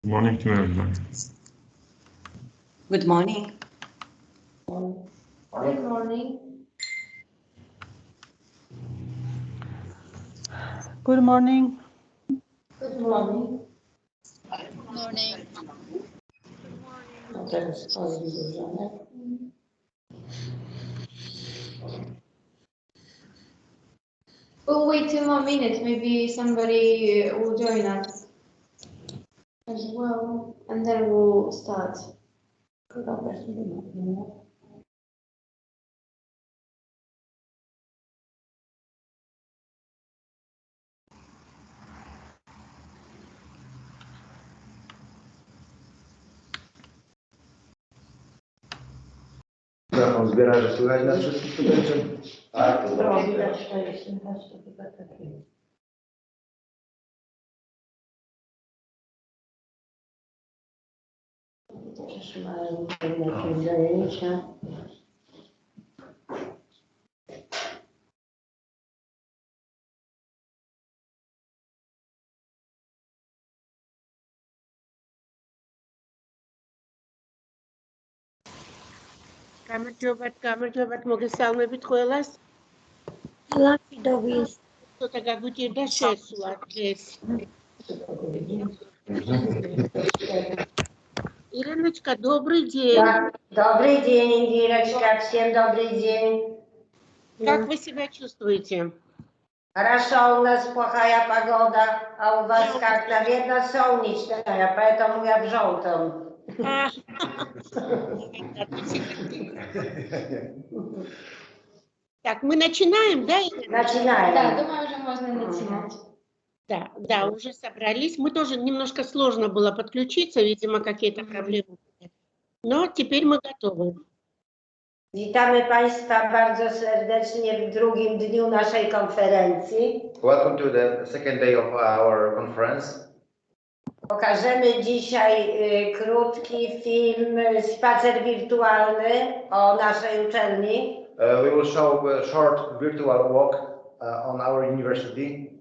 Good morning to everyone. Good morning. Good morning. Good morning. Good morning. Good morning. No, teraz widzę. We'll wait 2 more minutes. Maybe somebody will join us as well, and then we'll start. Mikrofon zbiera, że słychać nas wszystkich tutaj, czy? Tak, widać, to jest słychać, to chyba takie. Też mają jakieś zajęcia. Камер ջոբատ մոգեսալմը բիտ խոյլաս Lapidowiec. то така գուտի դաշես ու ատես Ириночка, добрый день. Да, добрый день, Индирочка, всем добрый день. Как вы себя чувствуете? Хорошо, у нас плохая погода, а у вас как, наверное, солнечная, поэтому я в желтом. Так, мы начинаем, да, Ирина? Начинаем. Да, думаю, уже можно начинать. Да, уже собрались. Мы тоже немножко сложно было подключиться, видимо, какие-то проблемы были. Но теперь мы готовы. Witamy Państwa bardzo serdecznie w drugim dniu naszej konferencji. Welcome to the second day of our conference. Pokażemy dzisiaj krótki film, spacer wirtualny o naszej uczelni. We will show a short virtual walk on our university.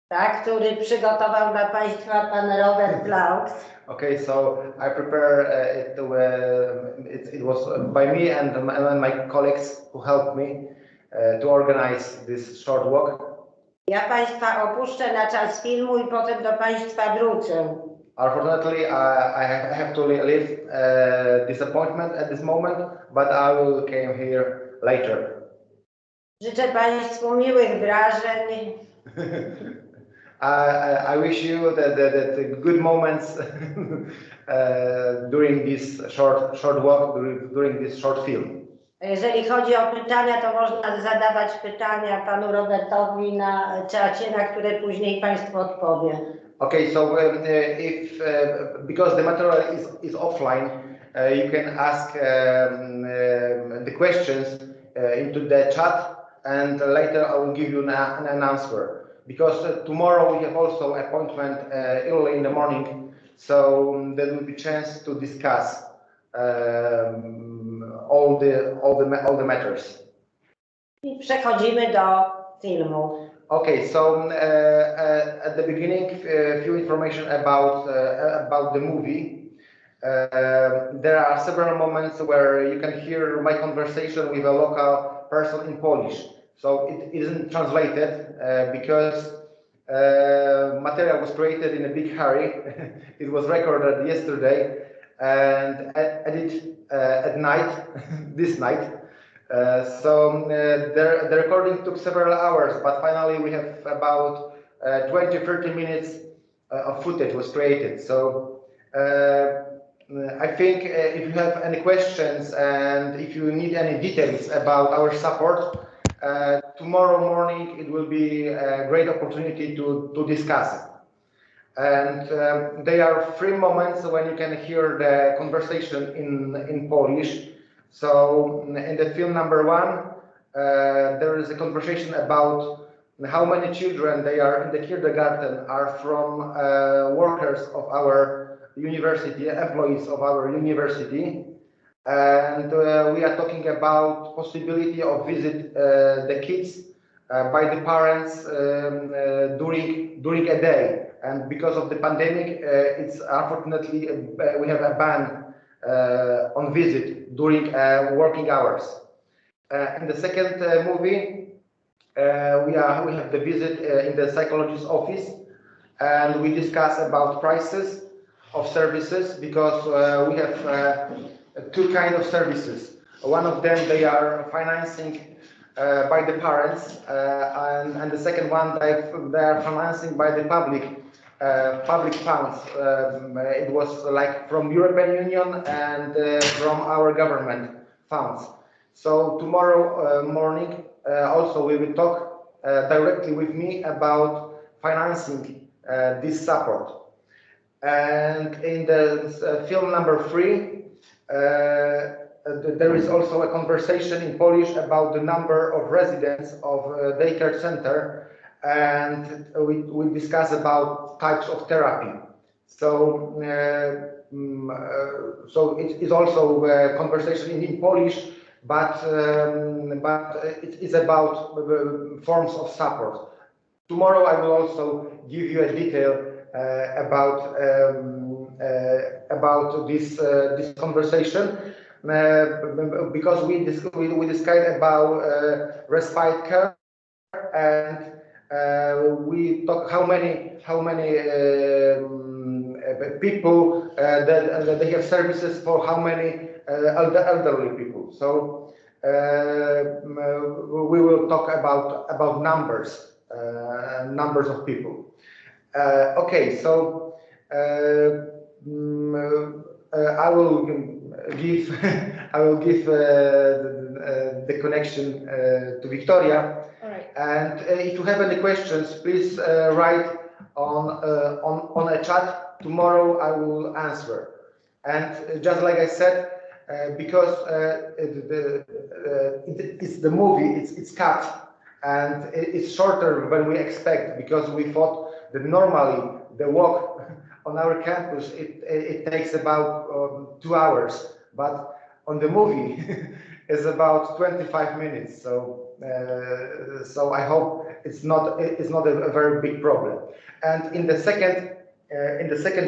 Tak, który przygotował dla Państwa pan Robert Blaux. Okay, so I prepare it was by me and my colleagues who helped me to organize this short walk. Ja Państwa opuszczę na czas filmu i potem do Państwa wrócę. Unfortunately, I have to leave this appointment at this moment, but I will come here later. Życzę Państwu miłych wrażeń. I wish you the good moments during this short walk, during this short film. Jeżeli chodzi o pytania, to można zadawać pytania panu Robertowi na czacie, na które później Państwu odpowie. Okay, so because the material is offline, you can ask the questions into the chat, and later I will give you an answer. Because tomorrow we have also appointment early in the morning, so there will be chance to discuss all the matters. I przechodzimy do filmu. Okay, so at the beginning, a few information about the movie. There are several moments where you can hear my conversation with a local person in Polish. So it isn't translated because material was created in a big hurry. It was recorded yesterday and edited at night, this night. So the recording took several hours, but finally we have about 20-30 minutes of footage was created. So I think if you have any questions and if you need any details about our support, tomorrow morning it will be a great opportunity to discuss it. And there are 3 moments when you can hear the conversation in Polish. So in the film number 1, there is a conversation about how many children they are in the kindergarten are from workers of our university, employees of our university. And we are talking about possibility of visit the kids by the parents during a day. and because of the pandemic, it's unfortunately we have a ban on visit during working hours. In the second movie, we have the visit in the psychologist's office, and we discuss about prices of services, because we have two kind of services. One of them, they are financing by the parents, and the second one, they are financing by the public funds. It was like from European Union and from our government funds. So tomorrow morning also we will talk directly with me about financing this support. And in the film number 3, there is also a conversation in Polish about the number of residents of daycare center, and we discuss about types of therapy. So so it is also a conversation in Polish, but it is about forms of support. Tomorrow I will also give you a detail about this conversation, because we discussed about respite care, and we talk how many people that they have services for how many elderly people. So we will talk about numbers of people. Okay, so I will give the connection to Victoria. All right. And if you have any questions, please write on a chat. Tomorrow I will answer. And just like I said, because it's the movie, it's cut, and it's shorter than we expect, because we thought that normally the walk on our campus it takes about 2 hours, but on the movie it's about 25 minutes. So so I hope it's not a very big problem. And in the second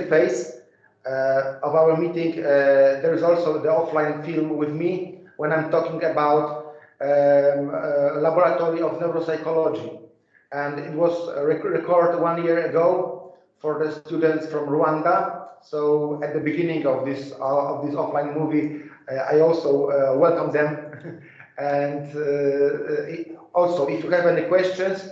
phase of our meeting, there is also the offline film with me when I'm talking about laboratory of neuropsychology, and it was recorded 1 year ago for the students from Rwanda. So at the beginning of this offline movie, I also welcome them. And also, if you have any questions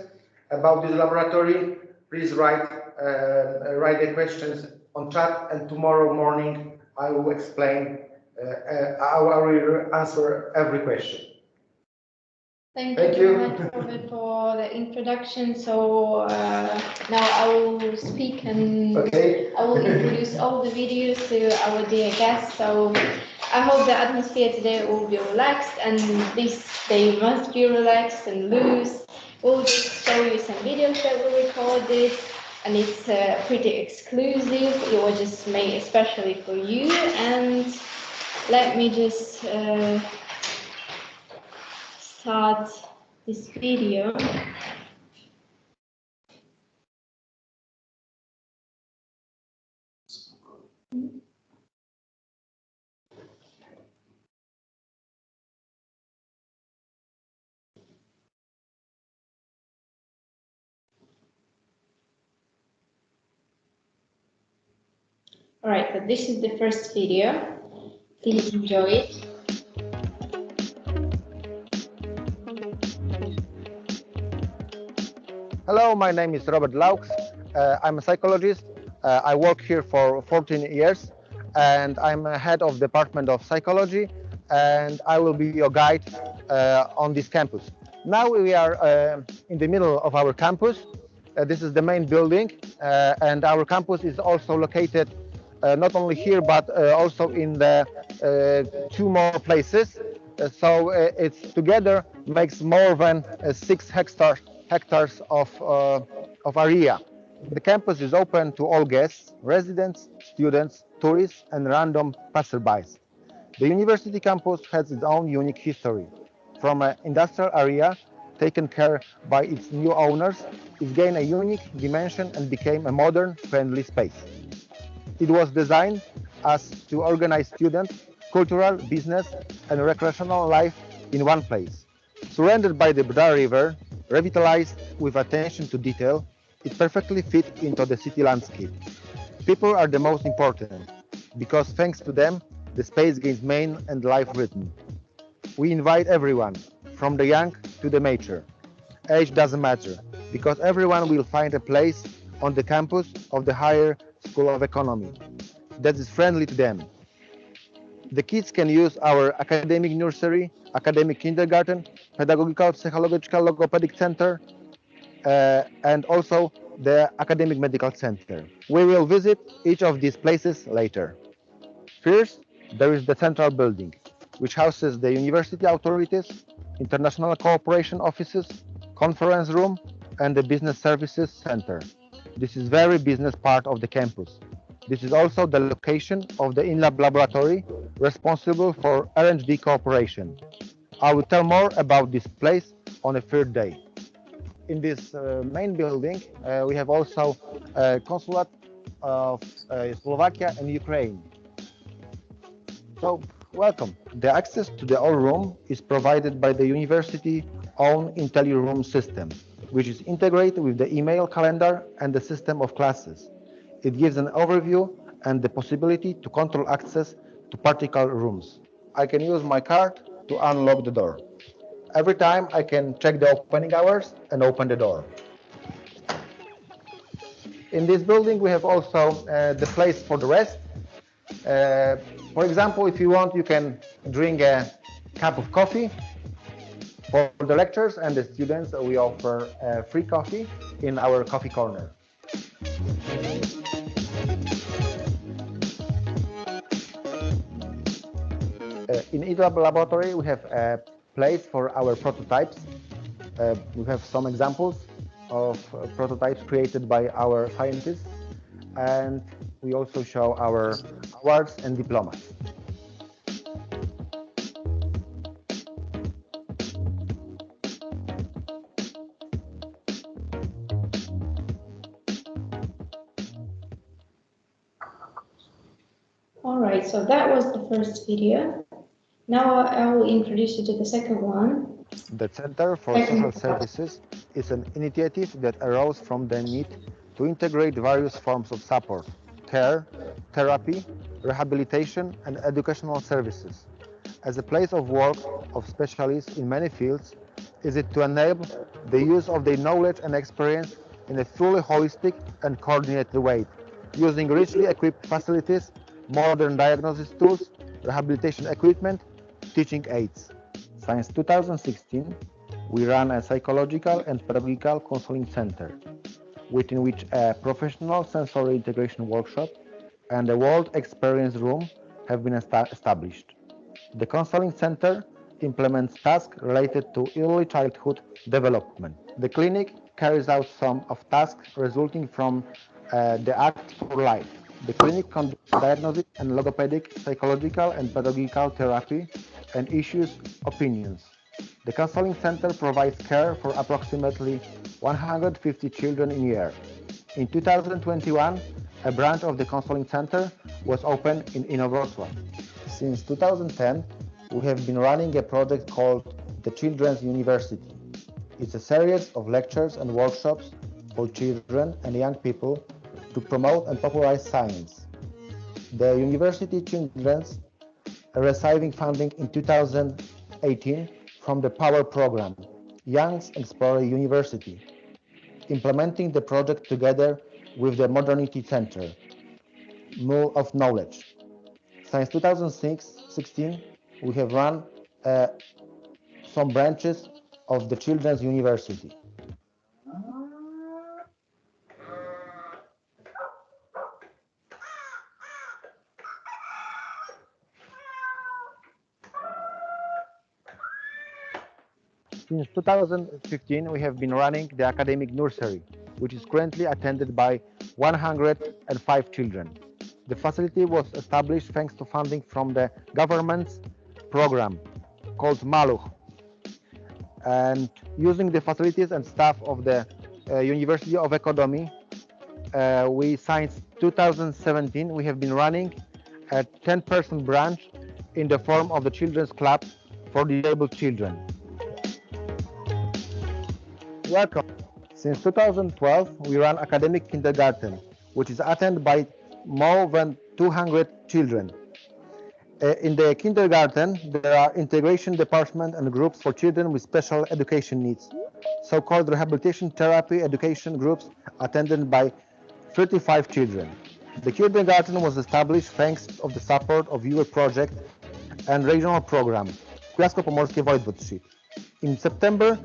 about this laboratory, please write the questions on chat, and tomorrow morning I will explain. I will answer every question. Thank you very much, Robert, for the introduction. So now I will speak, and Okay. I will introduce all the videos to our dear guests. So I hope the atmosphere today will be relaxed, and this day must be relaxed and loose. We'll just show you some videos that we recorded, and it's pretty exclusive. It was just made especially for you. And let me just start this video. All right, so this is the first video. Please enjoy it. Hello, my name is Robert Laux. I'm a psychologist. I work here for 14 years, and I'm a head of Department of Psychology, and I will be your guide on this campus. Now we are in the middle of our campus. This is the main building, and our campus is also located not only here, but also in the 2 more places. So it's together makes more than 6 hectares of area. The campus is open to all guests, residents, students, tourists, and random passerbys. The university campus has its own unique history, from an industrial area taken care by its new owners, it gained a unique dimension and became a modern, friendly space. It was designed as to organize student, cultural, business, and recreational life in one place. Surrounded by the Bra River, revitalized with attention to detail, it perfectly fit into the city landscape. People are the most important, because thanks to them, the space gains main and life rhythm. We invite everyone, from the young to the mature. Age doesn't matter, because everyone will find a place on the campus of the Higher School of Economy that is friendly to them. The kids can use our academic nursery, academic kindergarten, pedagogical, psychological, logopedic center, and also the academic medical center. We will visit each of these places later. First, there is the central building, which houses the university authorities, international cooperation offices, conference room, and the business services center. This is very business part of the campus. This is also the location of the in-lab laboratory responsible for R&D cooperation. I will tell more about this place on a third day. In this main building, we have also a consulate of Slovakia and Ukraine. So, welcome. The access to the all room is provided by the university own IntelliRoom system, which is integrated with the email calendar and the system of classes. It gives an overview and the possibility to control access to particular rooms. I can use my card to unlock the door. Every time I can check the opening hours and open the door. In this building we have also the place for the rest. For example, if you want, you can drink a cup of coffee. For the lecturers and the students, we offer free coffee in our coffee corner. In each laboratory, we have a place for our prototypes. We have some examples of prototypes created by our scientists, and we also show our awards and diplomas. All right, so that was the first video. Now I will introduce you to the second one. The Center for Social Services is an initiative that arose from the need to integrate various forms of support, care, therapy, rehabilitation, and educational services. As a place of work of specialists in many fields, is it to enable the use of their knowledge and experience in a fully holistic and coordinated way, using richly equipped facilities, modern diagnosis tools, rehabilitation equipment, teaching aids. Since 2016, we run a psychological and pedagogical counseling center, within which a professional sensory integration workshop and a world experience room have been established. The counseling center implements tasks related to early childhood development. The clinic carries out some of tasks resulting from the Act for Life. The clinic conducts diagnostic and logopedic, psychological and pedagogical therapy and issues opinions. The counseling center provides care for approximately 150 children in a year. In 2021, a branch of the counseling center was opened in Inowrocław. Since 2010, we have been running a project called the Children's University. It's a series of lectures and workshops for children and young people to promote and popularize science. The University Children's receiving funding in 2018 from the POWER program, Young's Explorer University, implementing the project together with the Modernity Center, Mule of Knowledge. Since 2016, we have run some branches of the Children's University. Since 2015, we have been running the academic nursery, which is currently attended by 105 children. The facility was established thanks to funding from the government's program called Maluch. And using the facilities and staff of the University of Economy, we since 2017 we have been running a 10-person branch in the form of the Children's Club for Disabled Children. Welcome. Since 2012, we run academic kindergarten, which is attended by more than 200 children. In the kindergarten, there are integration department and groups for children with special education needs, so-called rehabilitation therapy education groups attended by 35 children. The kindergarten was established thanks to the support of UOE project and regional program, Kujawsko-Pomorskie Województwo. In September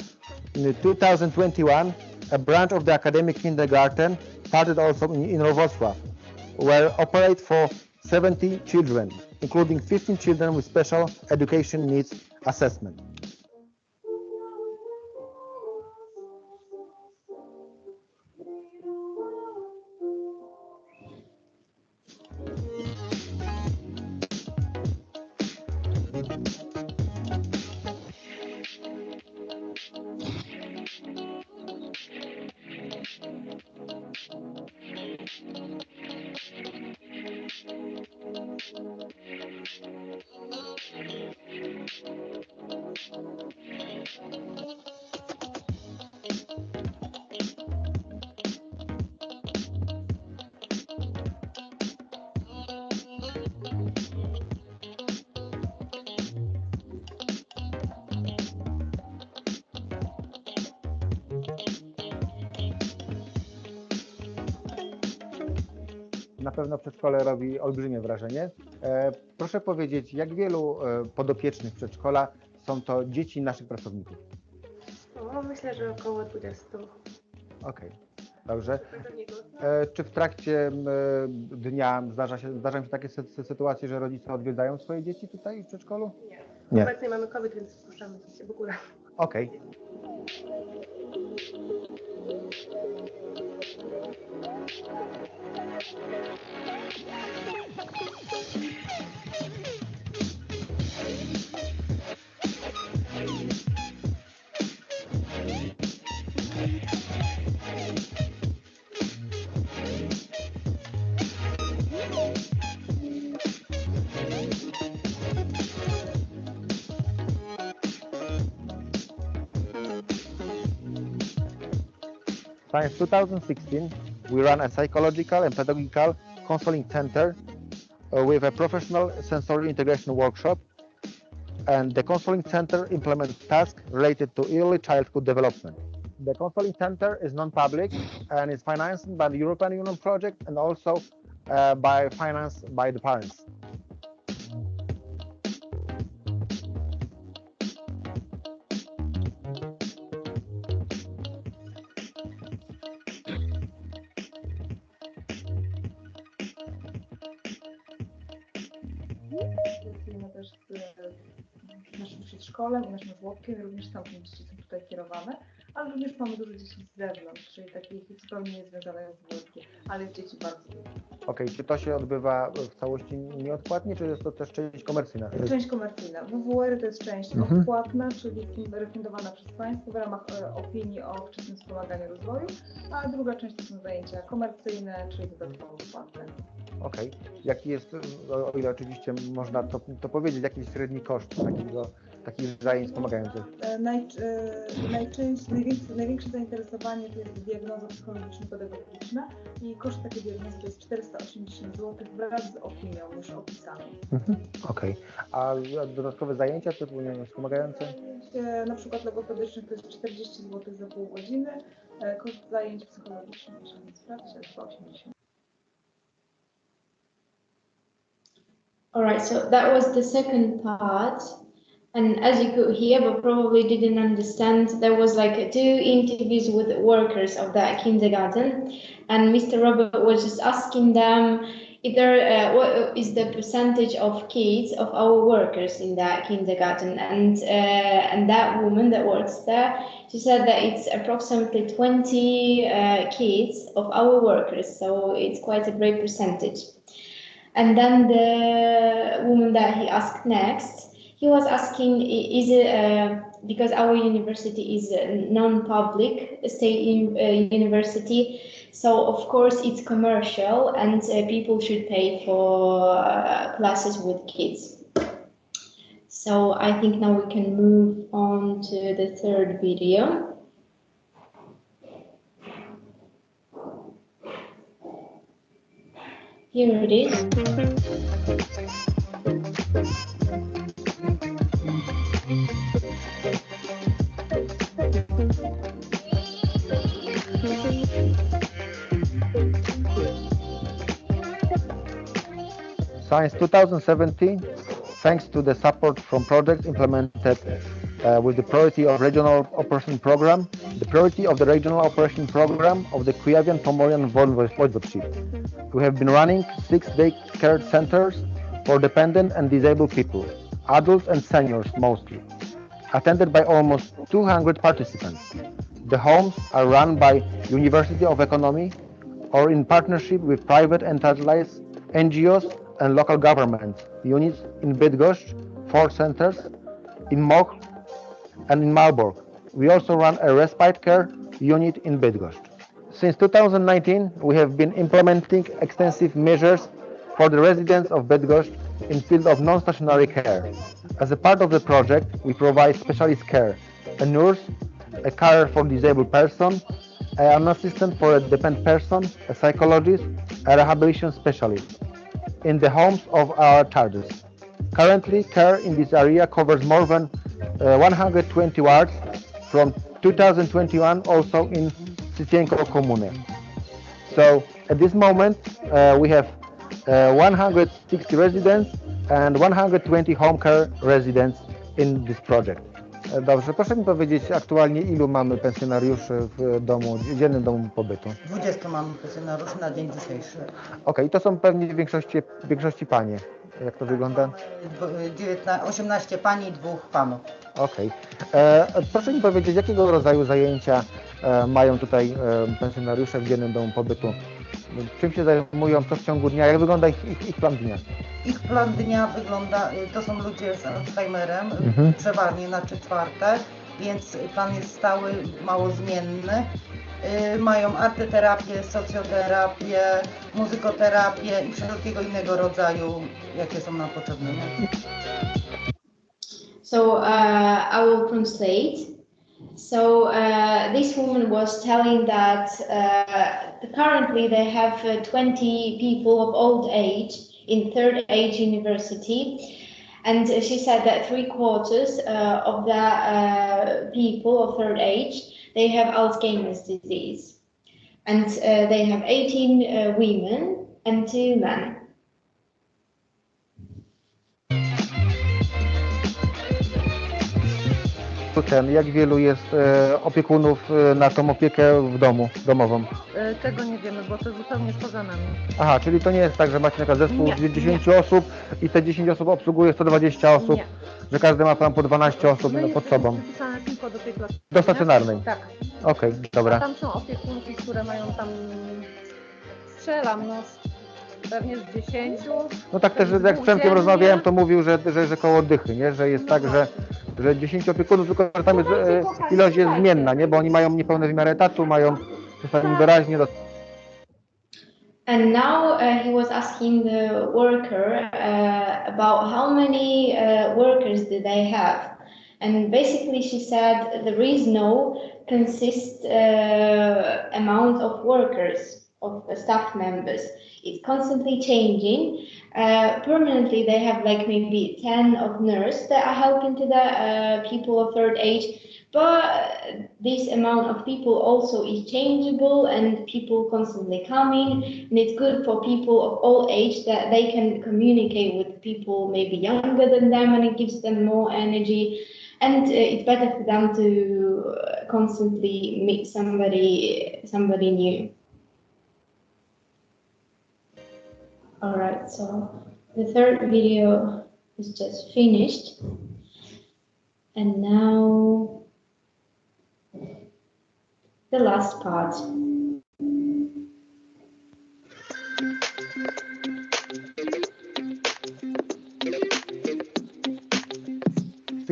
2021, a branch of the academic kindergarten started also in Wrocław, where operate for 70 children, including 15 children with special education needs assessment. Na pewno przedszkole robi olbrzymie wrażenie. Proszę powiedzieć, jak wielu podopiecznych przedszkola są to dzieci naszych pracowników? No, myślę, że około 20. Okej, dobrze. Czy w trakcie dnia zdarzają się takie sytuacje, że rodzice odwiedzają swoje dzieci tutaj w przedszkolu? Nie. Nie. Obecnie mamy COVID, więc wpuszczamy się w ogóle. Okej. Since 2016, we run a psychological and pedagogical counseling center with a professional sensory integration workshop, and the counseling center implements tasks related to early childhood development. The counseling center is non-public and is financed by the European Union project and also financed by the parents. Pracujemy też z naszym przedszkolem i naszym żłobkiem, również tamte dzieci są tutaj kierowane, ale również mamy dużo dzieci z zewnątrz, czyli takich zupełnie niezwiązanych z żłobkiem, ale jest dzieci bardzo dużo. Okej, czy to się odbywa w całości nieodpłatnie, czy jest to też część komercyjna? Część komercyjna. WWR to jest część odpłatna, czyli refundowana przez państwo w ramach opinii o wczesnym wspomaganiu rozwoju, a druga część to są zajęcia komercyjne, czyli dodatkowo płatne. Okej. Jaki jest, o ile oczywiście można to powiedzieć, jaki jest średni koszt takich zajęć wspomagających? Największe zainteresowanie to jest diagnoza psychologiczno-pedagogiczna i koszt takiej diagnozy to jest 480 zł wraz z opinią już opisaną. Okej. A dodatkowe zajęcia typu wspomagające? Na przykład logopedycznych to jest 40 zł za pół godziny, koszt zajęć psychologicznych, muszę sprawdzić, ale chyba 80. All right, so that was the second part. And as you could hear, but probably didn't understand, there was like 2 interviews with workers of that kindergarten. And Mr. Robert was just asking them if what is the percentage of kids of our workers in that kindergarten. And that woman that works there, she said that it's approximately 20 kids of our workers. So it's quite a great percentage. And then the woman that he asked next, he was asking, is it because our university is a non-public state university, so of course it's commercial and people should pay for classes with kids. So I think now we can move on to the third video. Here it is. Since 2017, thanks to the support from projects implemented with the priority of Regional Operation Program, the priority of the Regional Operation Program of the Kujawian-Pomorian Voivodeship. We have been running 6 day-care centers for dependent and disabled people, adults and seniors mostly, attended by almost 200 participants. The homes are run by University of Economy or in partnership with private entities, NGOs and local government units in Bydgoszcz, 4 centers, in Moch and in Malbork. We also run a respite care unit in Bydgoszcz. Since 2019, we have been implementing extensive measures for the residents of Bydgoszcz in field of non-stationary care. As a part of the project, we provide specialist care, a nurse, a carer for disabled person, an assistant for a dependent person, a psychologist, a rehabilitation specialist in the homes of our charges. Currently, care in this area covers more than 120 wards from 2021 also in Cycienko Comune. So at this moment we have 160 residents and 120 home care residents in this project. Dobrze, proszę mi powiedzieć aktualnie, ilu mamy pensjonariuszy w domu, dziennym domu pobytu? 20 mamy pensjonariuszy na dzień dzisiejszy. Okej, to są pewnie w większości panie. Jak to wygląda? 18 pań i 2 panów. Okej. Proszę mi powiedzieć, jakiego rodzaju zajęcia mają tutaj pensjonariusze w dziennym domu pobytu? Czym się zajmują, co w ciągu dnia, jak wygląda ich plan dnia? Ich plan dnia wygląda, to są ludzie z Alzheimerem, przeważnie na 3/4, więc plan jest stały, mało zmienny. Mają arteterapię, socjoterapię, muzykoterapię i wszelkiego innego rodzaju, jakie są nam potrzebne. So I will translate. So this woman was telling that currently they have 20 people of old age in third age university, and she said that 3/4 of the people of third age, they have Alzheimer's disease, and they have 18 women and 2 men. Jak wielu jest opiekunów na tą opiekę w domu, domową? Tego nie wiemy, bo to zupełnie jest poza nami. Aha, czyli to nie jest tak, że macie na przykład zespół z 10 osób i te 10 osób obsługuje 120 osób, Nie. że każdy ma tam po 12 osób pod sobą. Przypisane tylko do tej placówki. Do stacjonarnej? Tak. Okej, dobra. A tam są opiekunki, które mają tam, strzelam, no pewnie z 10. No tak też, jak z Przemkiem rozmawiałem, to mówił, że koło dychy, nie? Że jest tak, że 10 opiekunów, tylko że tam jest ilość jest zmienna, nie? Bo oni mają niepełny wymiar etatu, mają czasami doraźnie. And now he was asking the worker about how many workers do they have. And basically she said there is no consist amount of workers, of staff members. It's constantly changing. Permanently they have like maybe 10 of nurses that are helping to the people of third age. But this amount of people also is changeable and people constantly coming, and it's good for people of all age that they can communicate with people maybe younger than them, and it gives them more energy, and it's better for them to constantly meet somebody new. All right, so the third video is just finished, and now the last part.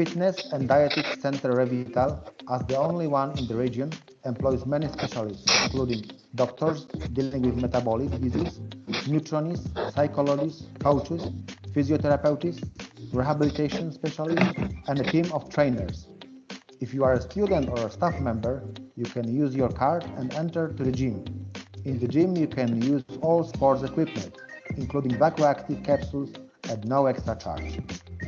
Fitness and Dietetics Center Revital, as the only one in the region, employs many specialists, including doctors dealing with metabolic disease, nutritionists, psychologists, coaches, physiotherapists, rehabilitation specialists, and a team of trainers. If you are a student or a staff member, you can use your card and enter to the gym. In the gym, you can use all sports equipment, including bioactive capsules at no extra charge.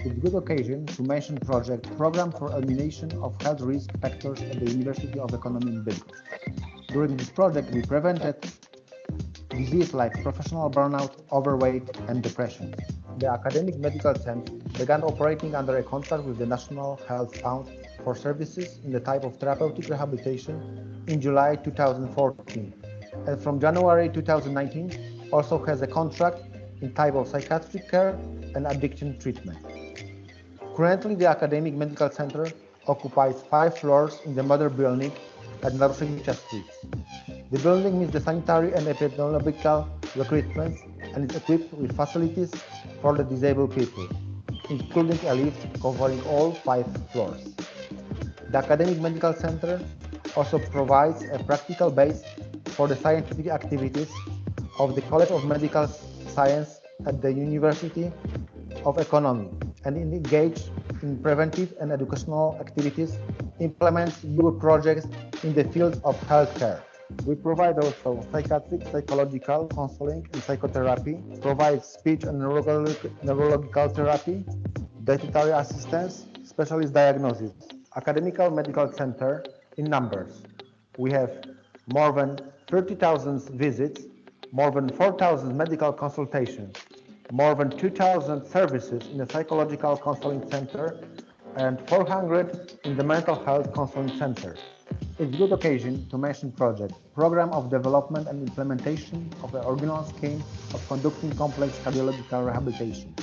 It's a good occasion to mention Program for Elimination of Health Risk Factors at the University of Economy in Bydgoszcz. During this project, we prevented diseases like professional burnout, overweight, and depression. The Academic Medical Center began operating under a contract with the National Health Fund for services in the type of therapeutic rehabilitation in July 2014, and from January 2019 also has a contract in type of psychiatric care and addiction treatment. Currently, the Academic Medical Center occupies 5 floors in the mother building at Naruszewicza Street. The building meets the sanitary and epidemiological requirements and is equipped with facilities for the disabled people, including a lift covering all 5 floors. The Academic Medical Center also provides a practical base for the scientific activities of the College of Medical Science at the University of Economy, and engaged in preventive and educational activities, implements UOE projects in the field of healthcare. We provide also psychiatric, psychological counseling and psychotherapy, provide speech and neurological therapy, dietary assistance, specialist diagnosis. Academical Medical Center in numbers. We have more than 30,000 visits, more than 4,000 medical consultations, more than 2,000 services in the psychological counseling center, and 400 in the mental health counseling center. It's a good occasion to mention Program of Development and Implementation of the Original Scheme of Conducting Complex Cardiological Rehabilitation.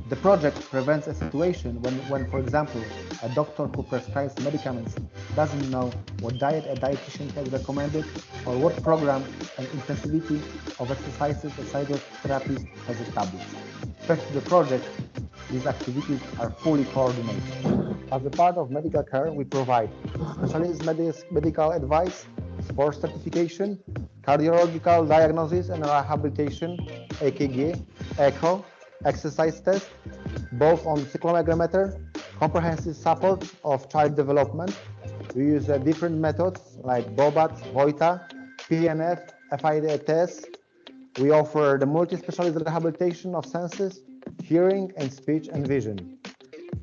The project prevents a situation when, for example, a doctor who prescribes medicaments doesn't know what diet a dietitian has recommended or what program and intensity of exercises a psychotherapist has established. Thanks to the project, these activities are fully coordinated. As a part of medical care, we provide specialist medical advice, sports certification, cardiological diagnosis and rehabilitation, EKG, echo, exercise test, both on cyclomagnemometer, comprehensive support of child development. We use different methods like BOBAT, VOITA, PNF, FID tests. We offer the multi-specialist rehabilitation of senses, hearing and speech and vision.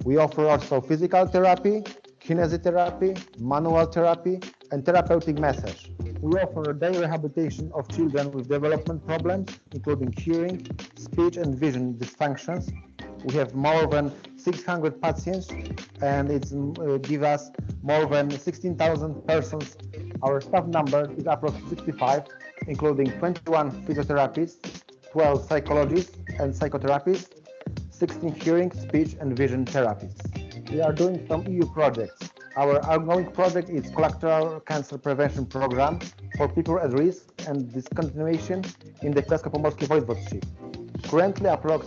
We offer also physical therapy, kinesiotherapy, manual therapy, and therapeutic massage. We offer day rehabilitation of children with development problems, including hearing, speech, and vision dysfunctions. We have more than 600 patients, and it's give us more than 16,000 persons. Our staff number is approximately 65, including 21 physiotherapists, 12 psychologists and psychotherapists, 16 hearing, speech, and vision therapists. We are doing some EU projects. Our ongoing project is colorectal cancer prevention program for people at risk and discontinuation in the Kujawsko-Pomorskie Voivodeship. Currently, approx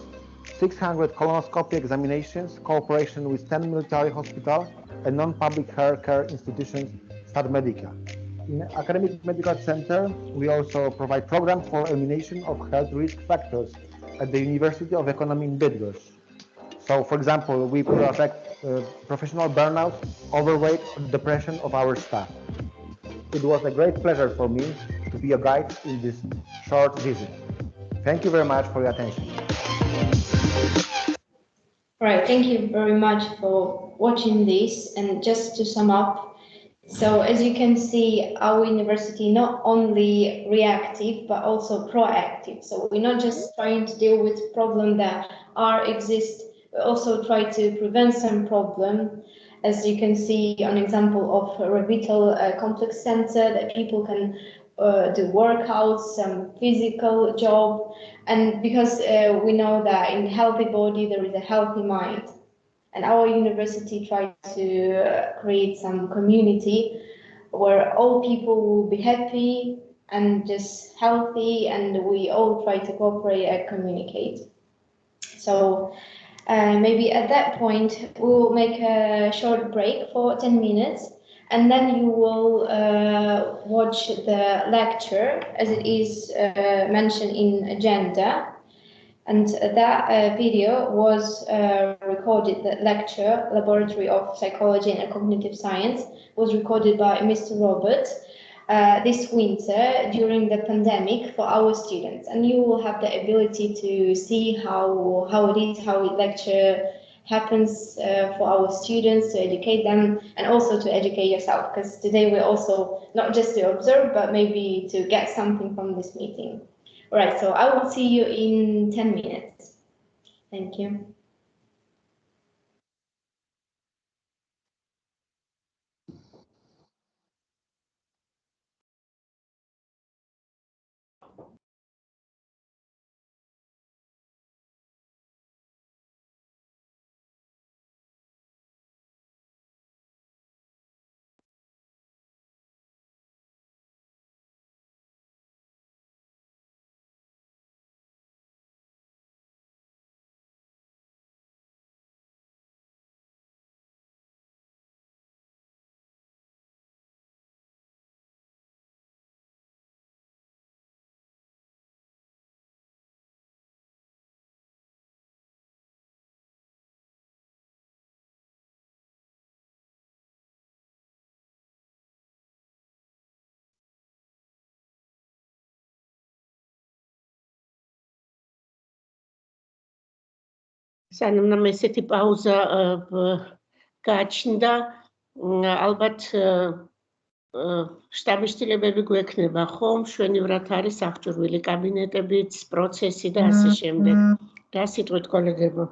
600 colonoscopy examinations, cooperation with 10 military hospitals and non-public health care institutions, Stat Medica. In Academic Medical Center, we also provide program for elimination of health risk factors at the University of Economy in Bydgoszcz. So, for example, we protect professional burnout, overweight, or depression of our staff. It was a great pleasure for me to be a guide in this short visit. Thank you very much for your attention. All right, thank you very much for watching this. And just to sum up, so as you can see, our university not only reactive but also proactive. So we're not just trying to deal with problems that exist. We also try to prevent some problem. As you can see, an example of a Revital complex center that people can do workouts, some physical job, and because we know that in a healthy body there is a healthy mind. And our university tries to create some community where all people will be happy and just healthy, and we all try to cooperate and communicate. So Maybe at that point, we will make a short break for 10 minutes, and then you will watch the lecture as it is mentioned in agenda. And that video was recorded, the lecture, Laboratory of Psychology and Cognitive Science, was recorded by Mr. Robert this winter during the pandemic for our students. And you will have the ability to see how it is, how lecture happens for our students, to educate them and also to educate yourself, because today we're also not just to observe, but maybe to get something from this meeting. All right, so I will see you in 10 minutes. Thank you. სანამ ესეთი პაუზა გააჩნდა, ალბათ შტაბის-ცვლილებები გვექნება, ხო? მშვენივრად არის აღჭურვილი კაბინეტებიც, პროცესი და ასე შემდეგ. რა სიტყვით, კოლეგებო?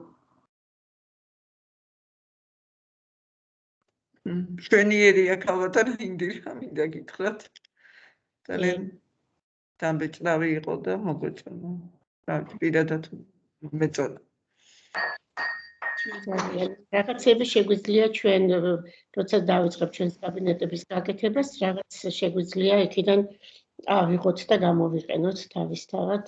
მშვენიერია ქალბატონ ინდირა, მინდა გითხრათ. ძალიან დამბეჭდავი იყო და მოგვეწონა. პირადად მეწონა. რაღაცები შეგვიძლია ჩვენ, როცა დავიწყებ ჩვენს კაბინეტების გაკეთებას, რაღაც შეგვიძლია იქიდან ავიღოთ და გამოვიყენოთ თავისთავად.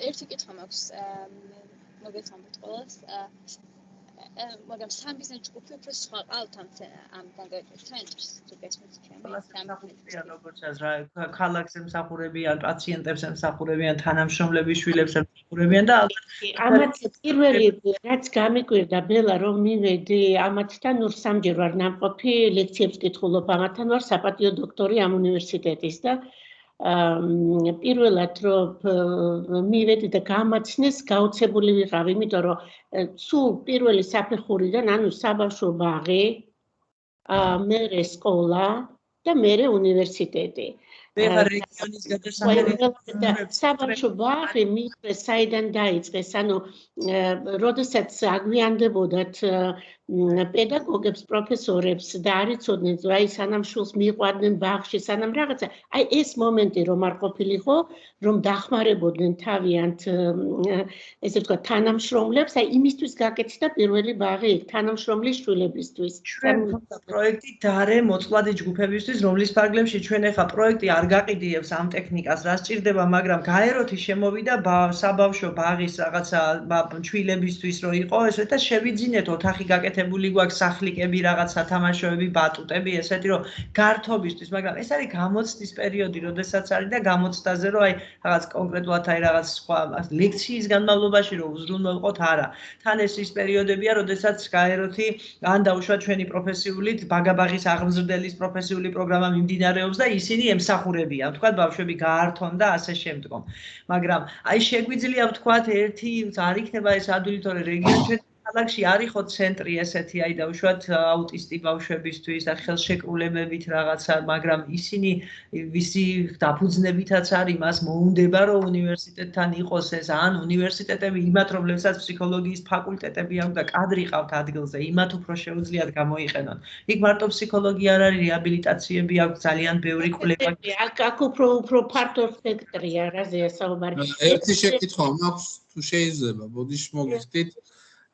ერთი კითხვა მაქვს, მოგესალმებით ყველას. მაგრამ სამბიზნეს ჯგუფი უფრო სხვა ყავთ ამ კონკრეტულ ცენტრს, თუ გესმით ჩემი. როგორც აზრა, ქალაქს ემსახურებიან, პაციენტებს ემსახურებიან, თანამშრომლების შვილებს ემსახურებიან და ამათ პირველი რაც გამიკვირდა ბელა რომ მივედი, ამათთან სამჯერ ვარ ნამყოფი, ლექციებს ვკითხულობ, ამათთან ვარ საპატიო დოქტორი ამ უნივერსიტეტის და პირველად რომ მივედი და გამაცნეს გაოცებული ვიყავ, იმიტომ რომ სულ პირველი საფეხურიდან, ანუ საბავშვო ბაღი, მერე სკოლა და მერე უნივერსიტეტი. რეგიონის გადასახადები საბავშვო ბაღი მიიღეს საიდან დაიწყეს, ანუ როდესაც აგვიანდებოდათ პედაგოგებს, პროფესორებს და არ იცოდნენ, აი სანამ შულს მიიყვადნენ ბაღში, სანამ რაღაცა, აი ეს მომენტი რომ არ ყოფილიყო, რომ დახმარებოდნენ თავიანთ ესე ვთქვათ თანამშრომლებს, აი იმისთვის გაკეთდა პირველი ბაღი იქ თანამშრომლის შვილებისთვის. ჩვენ პროექტი დარე მოწყვლადი ჯგუფებისთვის, რომლის ფარგლებში ჩვენ ახლა პროექტი არ გაყიდიებს ამ ტექნიკას, რა სჭირდება, მაგრამ გაეროთი შემოვიდა საბავშვო ბაღის რაღაცა ჩვილებისთვის რო იყო ესე და შევიძინეთ ოთახი გაკეთებული გვაქვს სახლიკები, რაღაც სათამაშოები, ბატუტები, ესეთი რომ გართობისთვის, მაგრამ ეს არის გამოცდის პერიოდი, როდესაც არის და გამოცდაზე რომ აი რაღაც კონკრეტულად აი რაღაც სხვა ლექციის განმავლობაში რომ უზრუნველყოთ არა. თან ეს ის პერიოდებია, როდესაც გაეროთი ან დაუშვა ჩვენი პროფესიული ბაგაბაღის აღმზრდელის პროფესიული პროგრამა მიმდინარეობს და ისინი ემსახურებიან, თქვა ბავშვები გაართონ და ასე შემდგომ. მაგრამ აი შეგვიძლია ვთქვათ ერთი არ იქნება ეს ადვილი თორე რეგიონში ქალაქში არ იყო ცენტრი ესეთი აი დაუშვათ აუტისტი ბავშვებისთვის და ხელშეკრულებებით რაღაცა, მაგრამ ისინი ვისი დაფუძნებითაც არის მას მოუნდება რომ უნივერსიტეტთან იყოს ეს ან უნივერსიტეტები იმათ რომლებსაც ფსიქოლოგიის ფაკულტეტები აქვს და კადრი ყავთ ადგილზე, იმათ უფრო შეუძლიათ გამოიყენონ. იქ მარტო ფსიქოლოგია არ არის, რეაბილიტაციები აქვს ძალიან ბევრი კვლევა. აქ უფრო ფართო სპექტრია, რაზეა საუბარი. ერთი შეკითხვა მაქვს, თუ შეიძლება, ბოდიში მოგიხდით.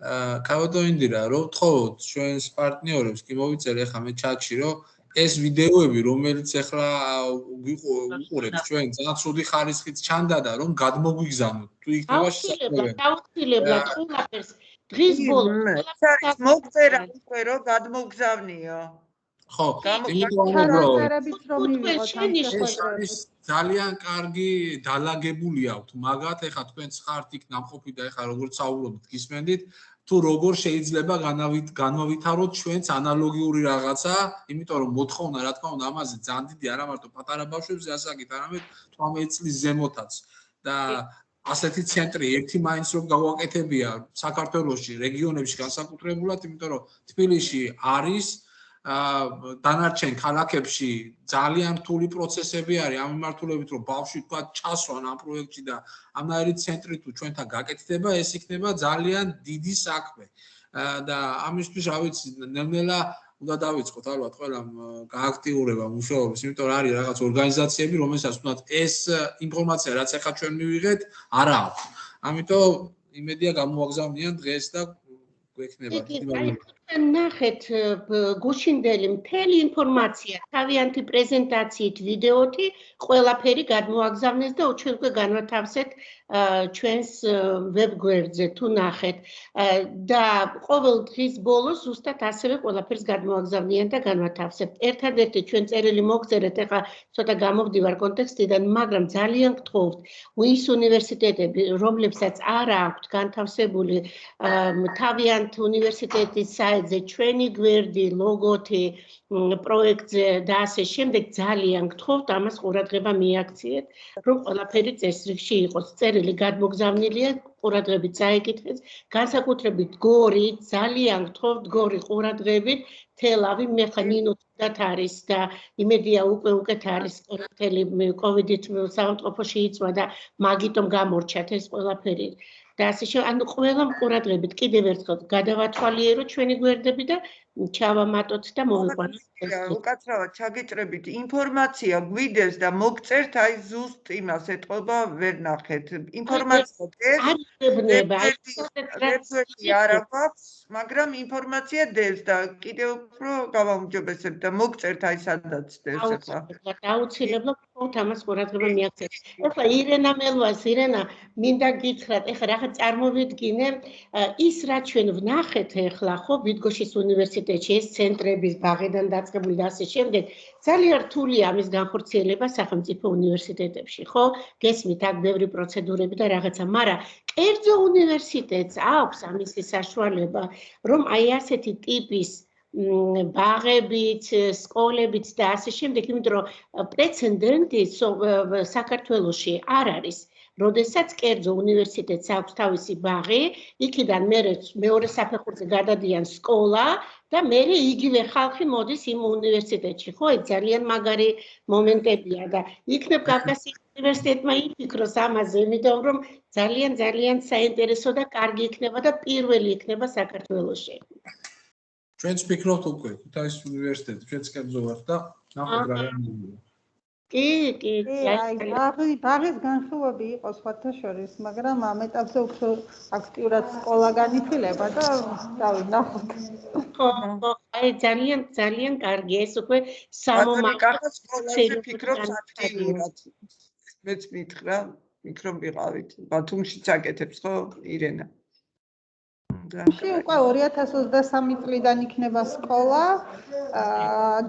ქალბატონ ინდირა, რომ ვთხოვოთ ჩვენს პარტნიორებს კი მოვიწერე ხა მე ჩატში, რომ ეს ვიდეოები, რომელიც ახლა ვიყურებთ ჩვენ, ძალიან ცუდი ხარისხით ჩანდა და რომ გადმოგვიგზავნოთ. თუ იქნება შესაძლებელი. აუცილებლად ყველაფერს დღის ბოლოს მოგწერა უკვე რომ გადმოგზავნიო. ხო, ეს ძალიან კარგი დალაგებული აქვთ, მაგათ ეხა თქვენც ხართ იქ ნამყოფი და ეხა როგორც საუბრობთ, გისმენდით, თუ როგორ შეიძლება განავითაროთ ჩვენც ანალოგიური რაღაცა, იმიტომ რომ მოთხოვნა რა თქმა უნდა ამაზე ძალიან დიდი არა მარტო პატარა ბავშვებზე ასაკით, არამედ 18 წლის ზემოთაც და ასეთი ცენტრი ერთი მაინც რომ გავაკეთებია საქართველოში, რეგიონებში განსაკუთრებულად, იმიტომ რომ თბილისში არის დანარჩენ ქალაქებში ძალიან რთული პროცესები არის ამ მიმართულებით რომ ბავშვი თქვა ჩასვან ამ პროექტში და ამნაირი ცენტრი თუ ჩვენთან გაკეთდება ეს იქნება ძალიან დიდი საქმე და ამისთვის რა ვიცი ნელ-ნელა უნდა დავიწყოთ ალბათ ყველამ გააქტიურება მუშაობის იმიტომ რომ არის რაღაც ორგანიზაციები რომელსაც თუნდაც ეს ინფორმაცია რაც ახლა ჩვენ მივიღეთ არა აქვს ამიტომ იმედია გამოვაგზავნიან დღეს და ნახეთ გუშინდელი მთელი ინფორმაცია თავიანთი პრეზენტაციით ვიდეოთი ყველაფერი გადმოაგზავნეს და ჩვენ უკვე განვათავსეთ ჩვენს ვებგვერდზე თუ ნახეთ და ყოველ დღის ბოლოს ზუსტად ასევე ყველაფერს გადმოაგზავნიან და განვათავსებთ ერთადერთი ჩვენ წერილი მოგწერეთ ეხლა ცოტა გამოვდივარ კონტექსტიდან მაგრამ ძალიან გთხოვთ ის უნივერსიტეტები რომლებსაც არ აქვთ განთავსებული თავიანთ უნივერსიტეტის საიტზე ჩვენი გვერდი, ლოგოთი, პროექტზე და ასე შემდეგ ძალიან გთხოვთ ამას ყურადღება მიაქციეთ, რომ ყველაფერი წესრიგში იყოს. წერილი გადმოგზავნილია, ყურადღებით წაიკითხეთ, განსაკუთრებით გორი, ძალიან გთხოვთ გორი ყურადღებით, თელავი მე ხა მინუსად არის და იმედია უკვე უკეთ არის ყველაფერი კოვიდით საავადმყოფოში იწვა და მაგიტომ გამორჩათ ეს ყველაფერი. და ასე ანუ ყველა ყურადღებით კიდევ ერთხელ გადავათვალიეროთ ჩვენი გვერდები და ჩავამატოთ და მოვიყვანოთ. უკაცრავად ჩაგიჭრებით ინფორმაცია გვიდეს და მოგწერთ აი ზუსტ იმას ეთყობა ვერ ნახეთ. ინფორმაცია არ აქვს, მაგრამ ინფორმაცია დევს და კიდევ უფრო გავაუმჯობესებ და მოგწერთ აი სადაც დევს ახლა. აუცილებლად გთხოვთ ამას ყურადღება მიაქციეთ. ახლა ირენა მელვას, ირენა მინდა გითხრათ, ახლა რაღაც წარმოვიდგინე ის რაც ჩვენ ვნახეთ ახლა ხო ბიდგოშის უნივერსიტეტში ეს ცენტრების ბაღიდან დაწყებული და ასე შემდეგ ძალიან რთულია ამის განხორციელება სახელმწიფო უნივერსიტეტებში ხო გესმით აქ ბევრი პროცედურები და რაღაცა მაგრამ კერძო უნივერსიტეტს აქვს ამისი საშუალება რომ აი ასეთი ტიპის ბაღებით, სკოლებით და ასე შემდეგ, იმიტომ რომ პრეცედენტი საქართველოში არ არის. როდესაც კერძო უნივერსიტეტს აქვს თავისი ბაღი, იქიდან მეორე საფეხურზე გადადიან სკოლა და მერე იგივე ხალხი მოდის იმ უნივერსიტეტში. ხო, ეს ძალიან მაგარი მომენტებია და იქნებ კავკასიის უნივერსიტეტმა იფიქროს ამაზე, იმიტომ რომ ძალიან საინტერესო და კარგი იქნება და პირველი იქნება საქართველოში. ჩვენც ვფიქრობთ უკვე ქუთაისის უნივერსიტეტი, ჩვენც კერძო ვართ და ნახოთ რა გამოდის. კი, აი, ბაღის განხილვები იყო სხვათა შორის, მაგრამ ამ ეტაპზე უფრო აქტიურად სკოლა განიხილება და ნახოთ. ხო, აი ძალიან კარგი ეს უკვე სამომავლო სკოლაზე ფიქრობს აქტიურად. მეც მითხრა, მიკრომ ვიყავით. ბათუმშიც აკეთებს ხო, ირენა? უკვე 2023 წლიდან იქნება სკოლა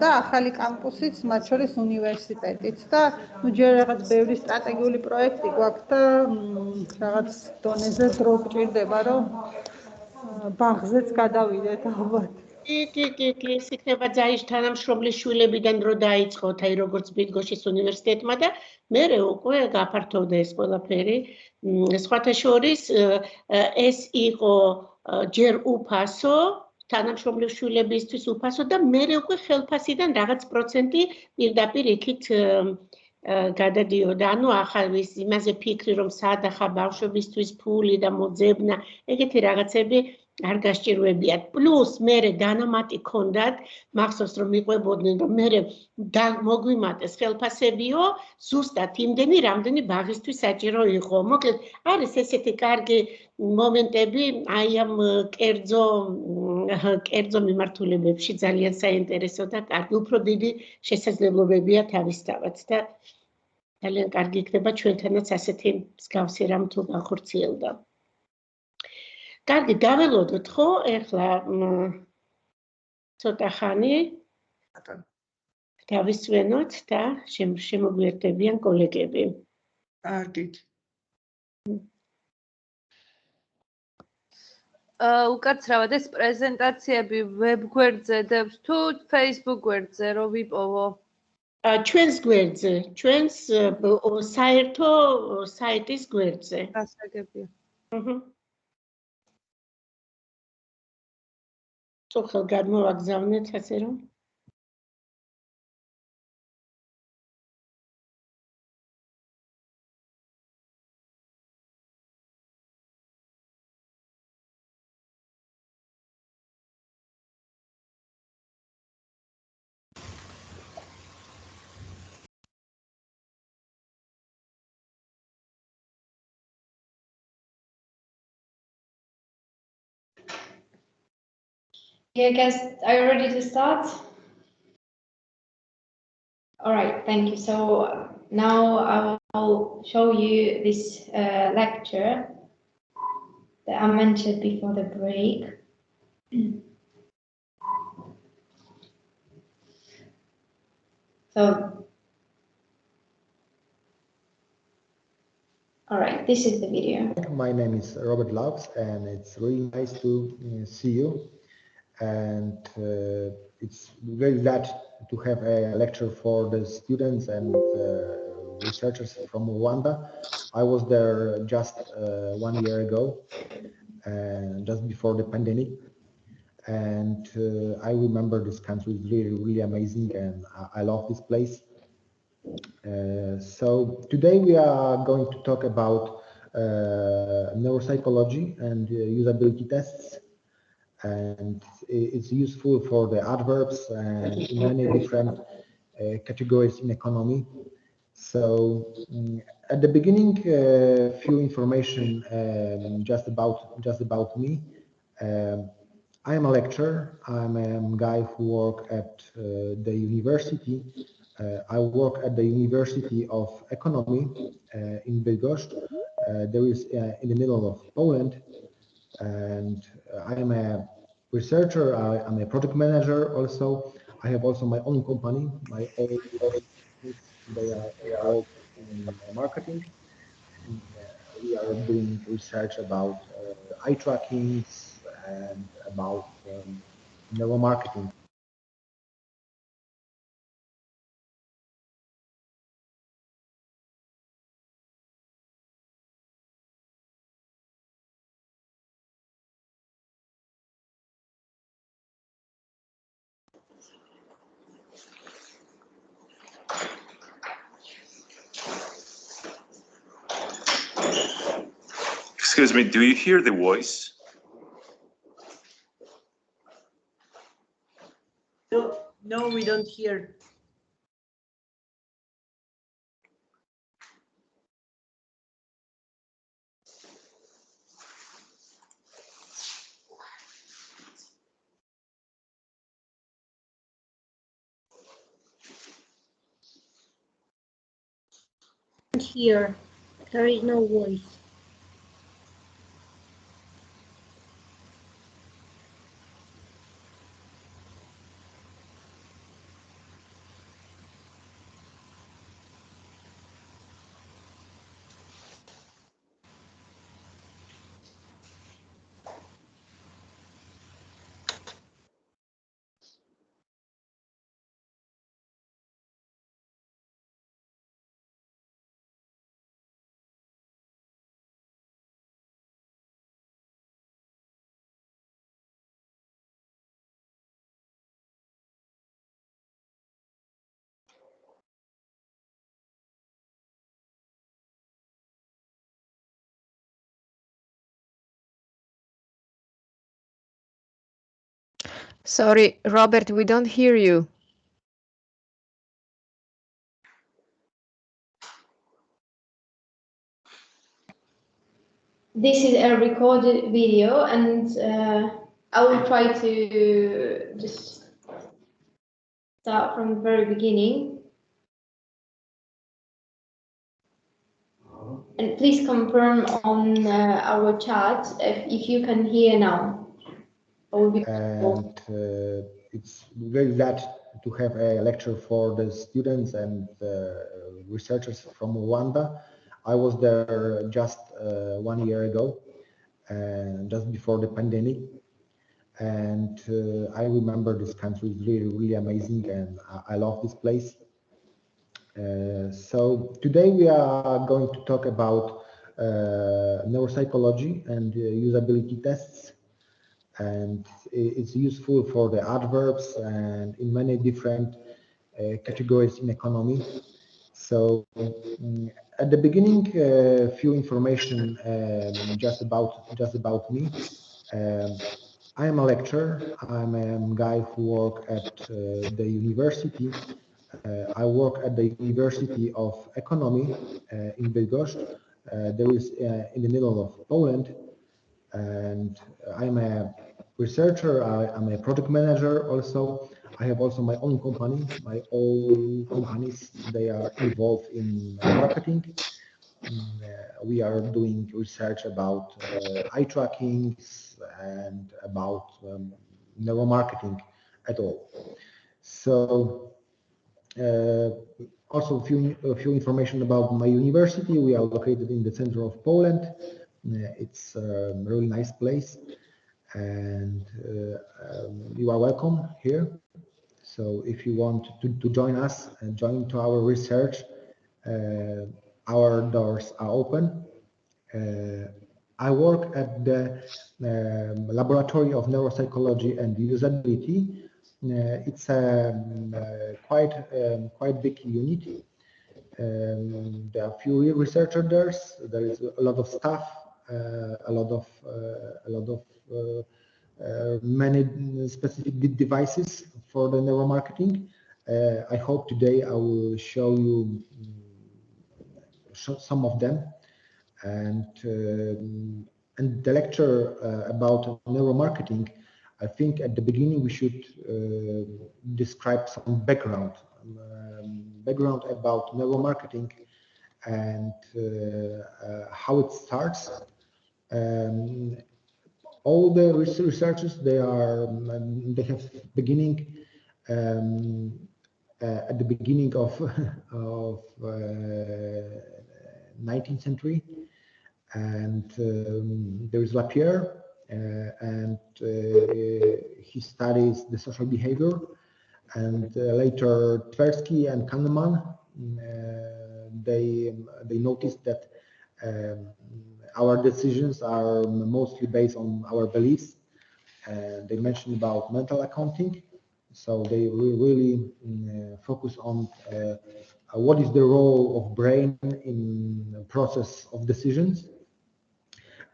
და ახალი კამპუსიც, მათ შორის უნივერსიტეტიც და ჯერ რაღაც ბევრი სტრატეგიული პროექტი გვაქვს და რაღაც დონეზე დრო გჭირდება, რომ ბაღზეც გადავიდეთ ალბათ. კი, ეს იქნება ძაის თანამშრომლის შვილებიდან რო დაიწყოთ, აი როგორც ბიდგოშის უნივერსიტეტმა და მერე უკვე გაფართოვდა ეს ყველაფერი. სხვათა შორის ეს იყო ჯერ უფასო, თანამშრომლის შვილებისთვის უფასო და მერე უკვე ხელფასიდან რაღაც პროცენტი პირდაპირ იქით გადადიოდა. ანუ ახალ იმაზე ფიქრი რომ საადახა ბავშვებისთვის ფული და მოძებნა, ეგეთი რაღაცები არ გასჭირვებიათ. პლუს მერე დანამატი ქონდათ, მახსოვს რომ მიყვებოდნენ რომ მერე მოგვიმატეს ხელფასებიო, ზუსტად იმდენი, რამდენი ბაღისთვის საჭირო იყო. მოკლედ, არის ესეთი კარგი მომენტები აი ამ კერძო მიმართულებებში ძალიან საინტერესო და კარგი, უფრო დიდი შესაძლებლობებია თავისთავად და ძალიან კარგი იქნება ჩვენთანაც ასეთი მსგავსი რამ თუ გახორციელდა. კარგი, დაველოდოთ ხო? ეხლა ცოტა ხანი დავისვენოთ და შემოგვიერთებიან კოლეგები. კარგით. უკაცრავად ეს პრეზენტაციები ვებ გვერდზე დებთ თუ Facebook გვერდზე რო ვიპოვო? ჩვენს გვერდზე, ჩვენს საერთო საიტის გვერდზე. გასაგებია. წუხელ გადმოვაგზავნეთ ასე რომ. Yeah, guys, are you ready to start? All right, thank you. So now I will show you this lecture that I mentioned before the break. So, all right, this is the video. My name is Robert Laux, and it's really nice to see you. And it's very glad to have a lecture for the students and researchers from Rwanda. I was there just 1 year ago, just before the pandemic. And I remember this country is really, really amazing, and I love this place. So today we are going to talk about neuropsychology and usability tests. And it's useful for the adverbs and in many different categories in economy. So at the beginning, few information just about me. I am a lecturer. I'm a guy who work at the university. I work at the University of Economy in Bydgoszcz. There is in the middle of Poland. And I am a researcher, I'm a project manager also. I have also my own company, my own they are all in marketing. We are doing research about eye trackings and about neuromarketing. Excuse me, do you hear the voice? No, we don't hear. Here, there is no voice. Sorry, Robert, we don't hear you. This is a recorded video, and I will try to just start from the very beginning. And please confirm on our chat if you can hear now. And it's very glad to have a lecture for the students and researchers from Rwanda. I was there just 1 year ago, just before the pandemic. And I remember this country is really, really amazing, and I love this place. So today we are going to talk about neuropsychology and usability tests. And it's useful for the adverbs and in many different categories in economy. So at the beginning, a few information just about me. I am a lecturer. I'm a guy who work at the university. I work at the University of Economy in Bydgoszcz. There is in the middle of Poland, and I'm a researcher. I'm a project manager also. I have also my own company. My own companies, they are involved in marketing. We are doing research about eye tracking and about neuromarketing at all. So also a few information about my university. We are located in the center of Poland. It's a really nice place, and you are welcome here. So if you want to join us and join to our research, our doors are open. I work at the Laboratory of Neuropsychology and Usability. It's a quite big unit. There are few researchers there. There is a lot of staff, a lot of many specific devices for the neuromarketing. I hope today I will show you some of them, and the lecture about neuromarketing. I think at the beginning we should describe some background about neuromarketing and how it starts. All the researchers, they have beginning at the beginning of 19th century, and there is Lapierre, and he studies the social behavior, and later Tversky and Kahneman, they noticed that our decisions are mostly based on our beliefs, and they mentioned about mental accounting. So they really focus on what is the role of brain in the process of decisions.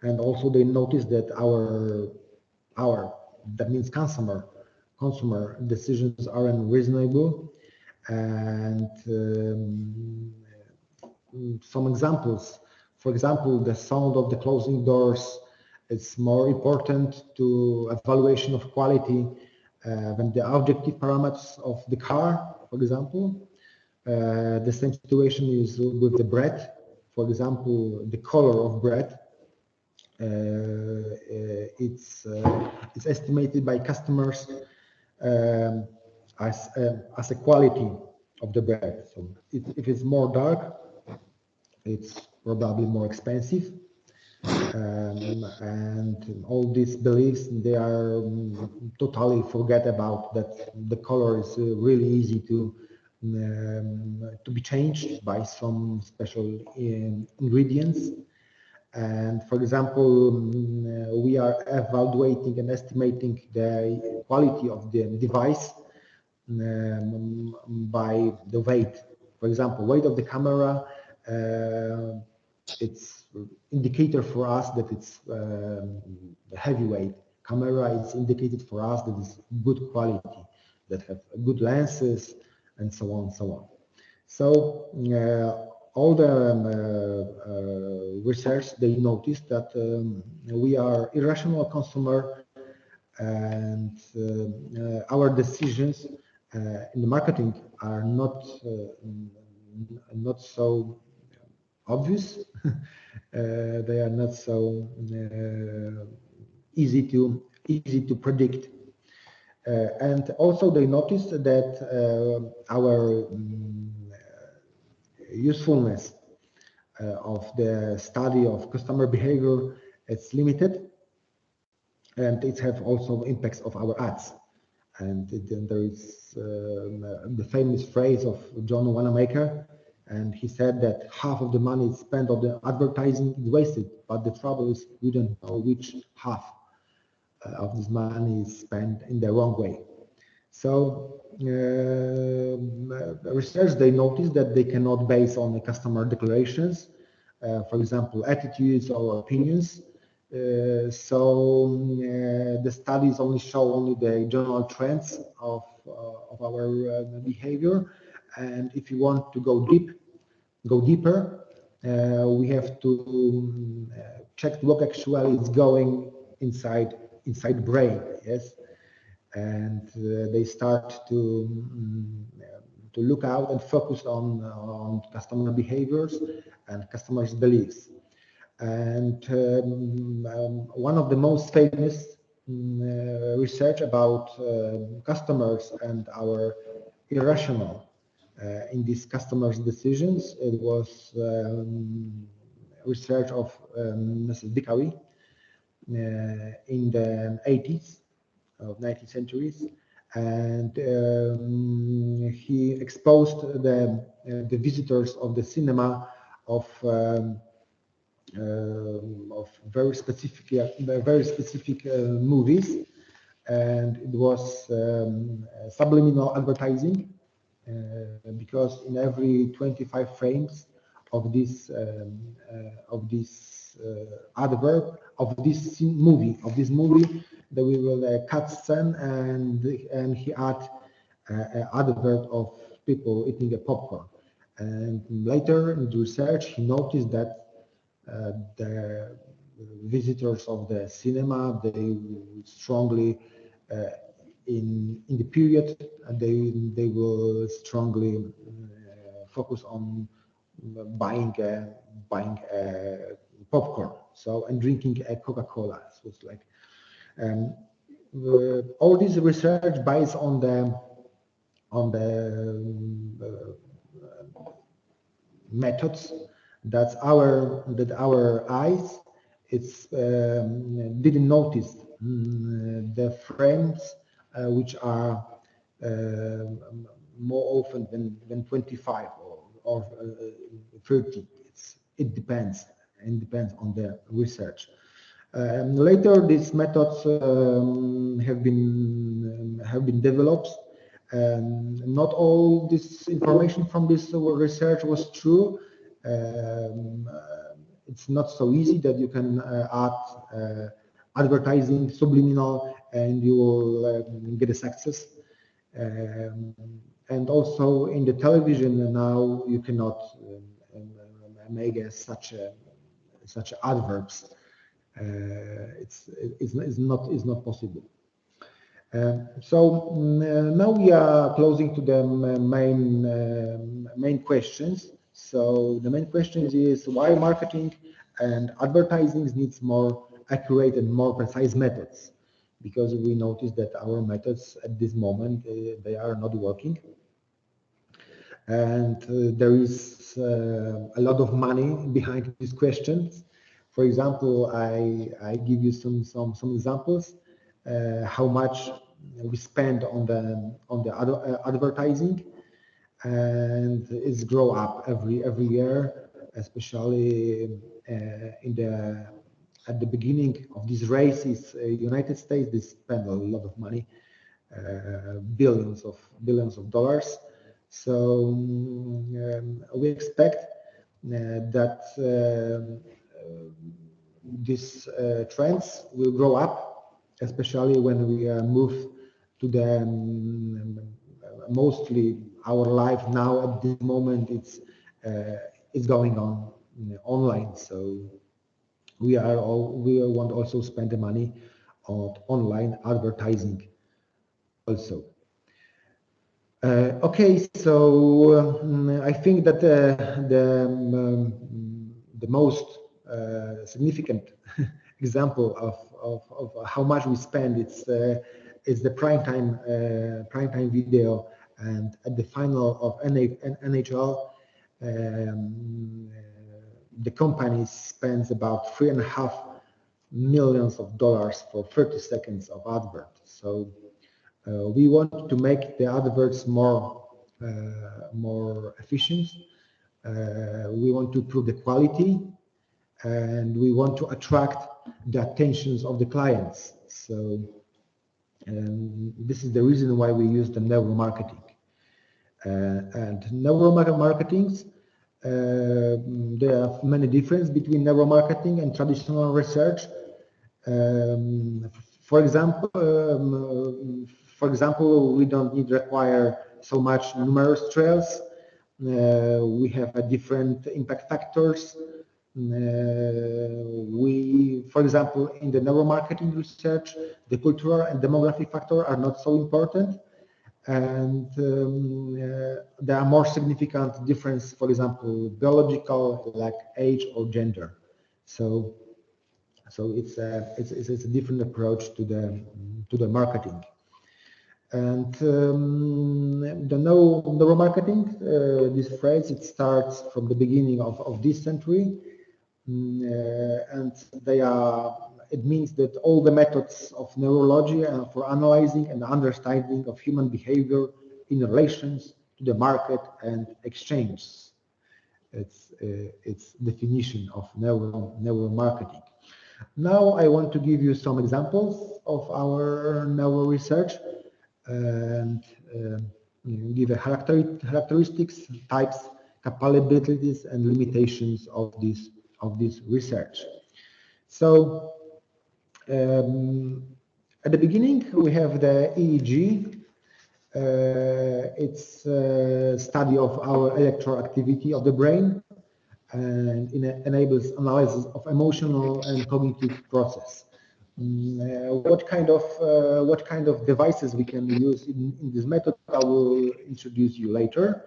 And also they noticed that our that means consumer decisions are unreasonable. And some examples, for example, the sound of the closing doors is more important to evaluation of quality than the objective parameters of the car, for example. The same situation is with the bread. For example, the color of bread, it's estimated by customers as a quality of the bread. So if it's more dark, it's probably more expensive. And all these beliefs, they are totally forget about that the color is really easy to be changed by some special ingredients. And for example, we are evaluating and estimating the quality of the device by the weight. For example, weight of the camera, it's indicator for us that it's a heavyweight camera, it's indicated for us that it's good quality, that have good lenses, and so on, so on. So all the research, they noticed that we are irrational consumer, and our decisions in the marketing are not so obvious. They are not so easy to predict. And also they noticed that our usefulness of the study of customer behavior is limited, and it have also impacts of our ads. And there is the famous phrase of John Wanamaker, and he said that half of the money spent on the advertising is wasted, but the trouble is we don't know which half of this money is spent in the wrong way. So research, they noticed that they cannot base on the customer declarations, for example, attitudes or opinions. The studies only show the general trends of our behavior, and if you want to go deeper, we have to check what actually is going inside brain. Yes. And they start to look out and focus on customer behaviors and customers' beliefs. And one of the most famous research about customers and our irrational in these customers' decisions, it was research of Mrs. Bikawi in the 80s. Of 19th centuries, and he exposed the visitors of the cinema of very specific movies, and it was subliminal advertising, because in every 25 frames of this advert of this movie, that we will cut scene, and he add advert of people eating a popcorn. And later in the research, he noticed that the visitors of the cinema, they strongly in the period, they will strongly focus on buying popcorn, so, and drinking a Coca-Cola. So it's like all this research based on the methods that our eyes didn't notice the frames which are more often than 25 or 30. It depends on the research. Later, these methods have been developed. Not all this information from this research was true. It's not so easy that you can add advertising subliminal and you will get a success. And also in the television now you cannot make such adverbs. It's not possible. So now we are closing to the main questions. So the main question is why marketing and advertising needs more accurate and more precise methods, because we notice that our methods at this moment they are not working, and there is a lot of money behind these questions. For example, I give you some examples. How much we spend on the advertising, and it's grow up every year, especially at the beginning of these races. United States, they spend a lot of money, billions of dollars. So we expect that these trends will grow up, especially when we move to the mostly our life now at this moment it's going on online. So we want also spend the money on online advertising also. Okay, so I think that the most significant example of how much we spend is the prime time video, and at the final of NHL the company spends about $3.5 million for 30 seconds of advert. So we want to make the adverts more efficient. We want to improve the quality, and we want to attract the attentions of the clients. So this is the reason why we use the neuromarketing. And neuromarketing, there are many differences between neuromarketing and traditional research. For example, we don't require so much numerous trials. We have different impact factors. For example, in the neuromarketing research, the cultural and demographic factor are not so important, and there are more significant difference, for example, biological, like age or gender. So it's a different approach to the marketing. And the neuromarketing, this phrase, it starts from the beginning of this century, and it means that all the methods of neurology for analyzing and understanding of human behavior in relations to the market and exchange. It's definition of neuromarketing. Now I want to give you some examples of our neuro research and give a characteristics, types, capabilities, and limitations of this research. So at the beginning we have the EEG. It's a study of our electroactivity of the brain, and it enables analysis of emotional and cognitive process. What kind of devices we can use in this method, I will introduce you later.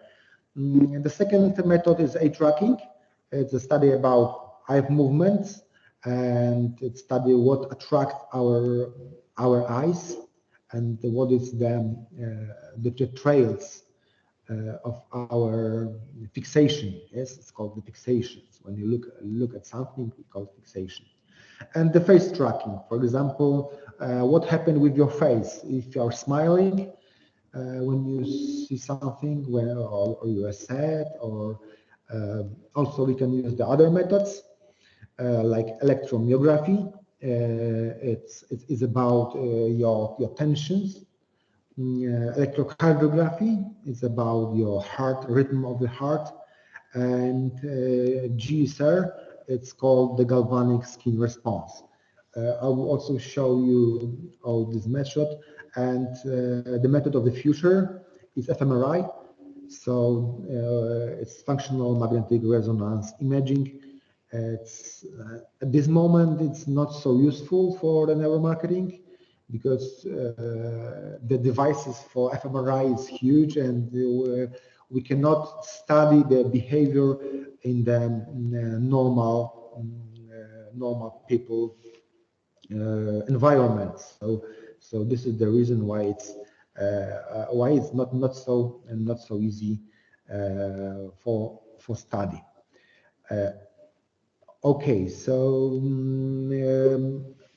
The second method is eye tracking. It's a study about eye movements, and it study what attracts our eyes and what is the trails of our fixation. Yes, it's called the fixations. When you look at something, we call it fixation. And the face tracking, for example, what happened with your face if you are smiling when you see something, or you are sad, or also we can use the other methods like electromyography. It's about your tensions. Electrocardiography is about your heart rhythm of the heart, and GSR, it's called the galvanic skin response. I will also show you all this method, and the method of the future is fMRI. So it's functional magnetic resonance imaging. It's at this moment it's not so useful for the neuromarketing, because the devices for fMRI is huge, and we cannot study the behavior in the normal people environments. So this is the reason why it's not so easy for study. Okay, so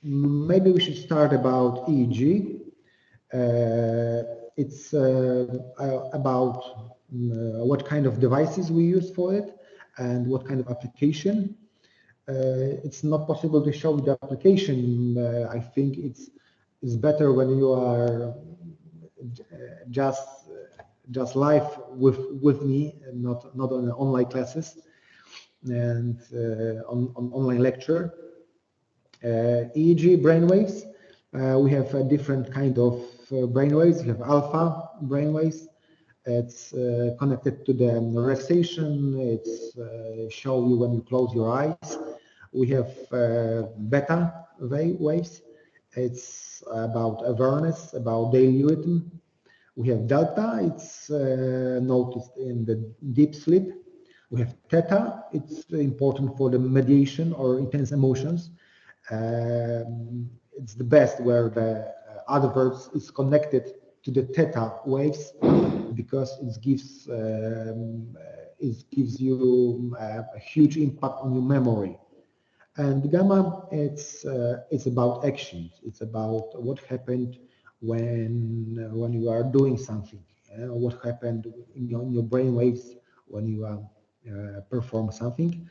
maybe we should start about EEG. It's about what kind of devices we use for it and what kind of application. It's not possible to show the application. I think it's better when you are just live with me, and not on online classes and on online lecture. EEG brainwaves, We have a different kind of brainwaves. We have alpha brainwaves. It's connected to the relaxation. It's show you when you close your eyes. We have beta waves. It's about awareness, about daily rhythm. We have delta. It's noticed in the deep sleep. We have theta. It's important for the mediation or intense emotions. It's the best where the adverbs is connected to the theta waves because it gives you a huge impact on your memory. And gamma, it's about actions. It's about what happened when you are doing something. What happened in your brain waves when you perform something.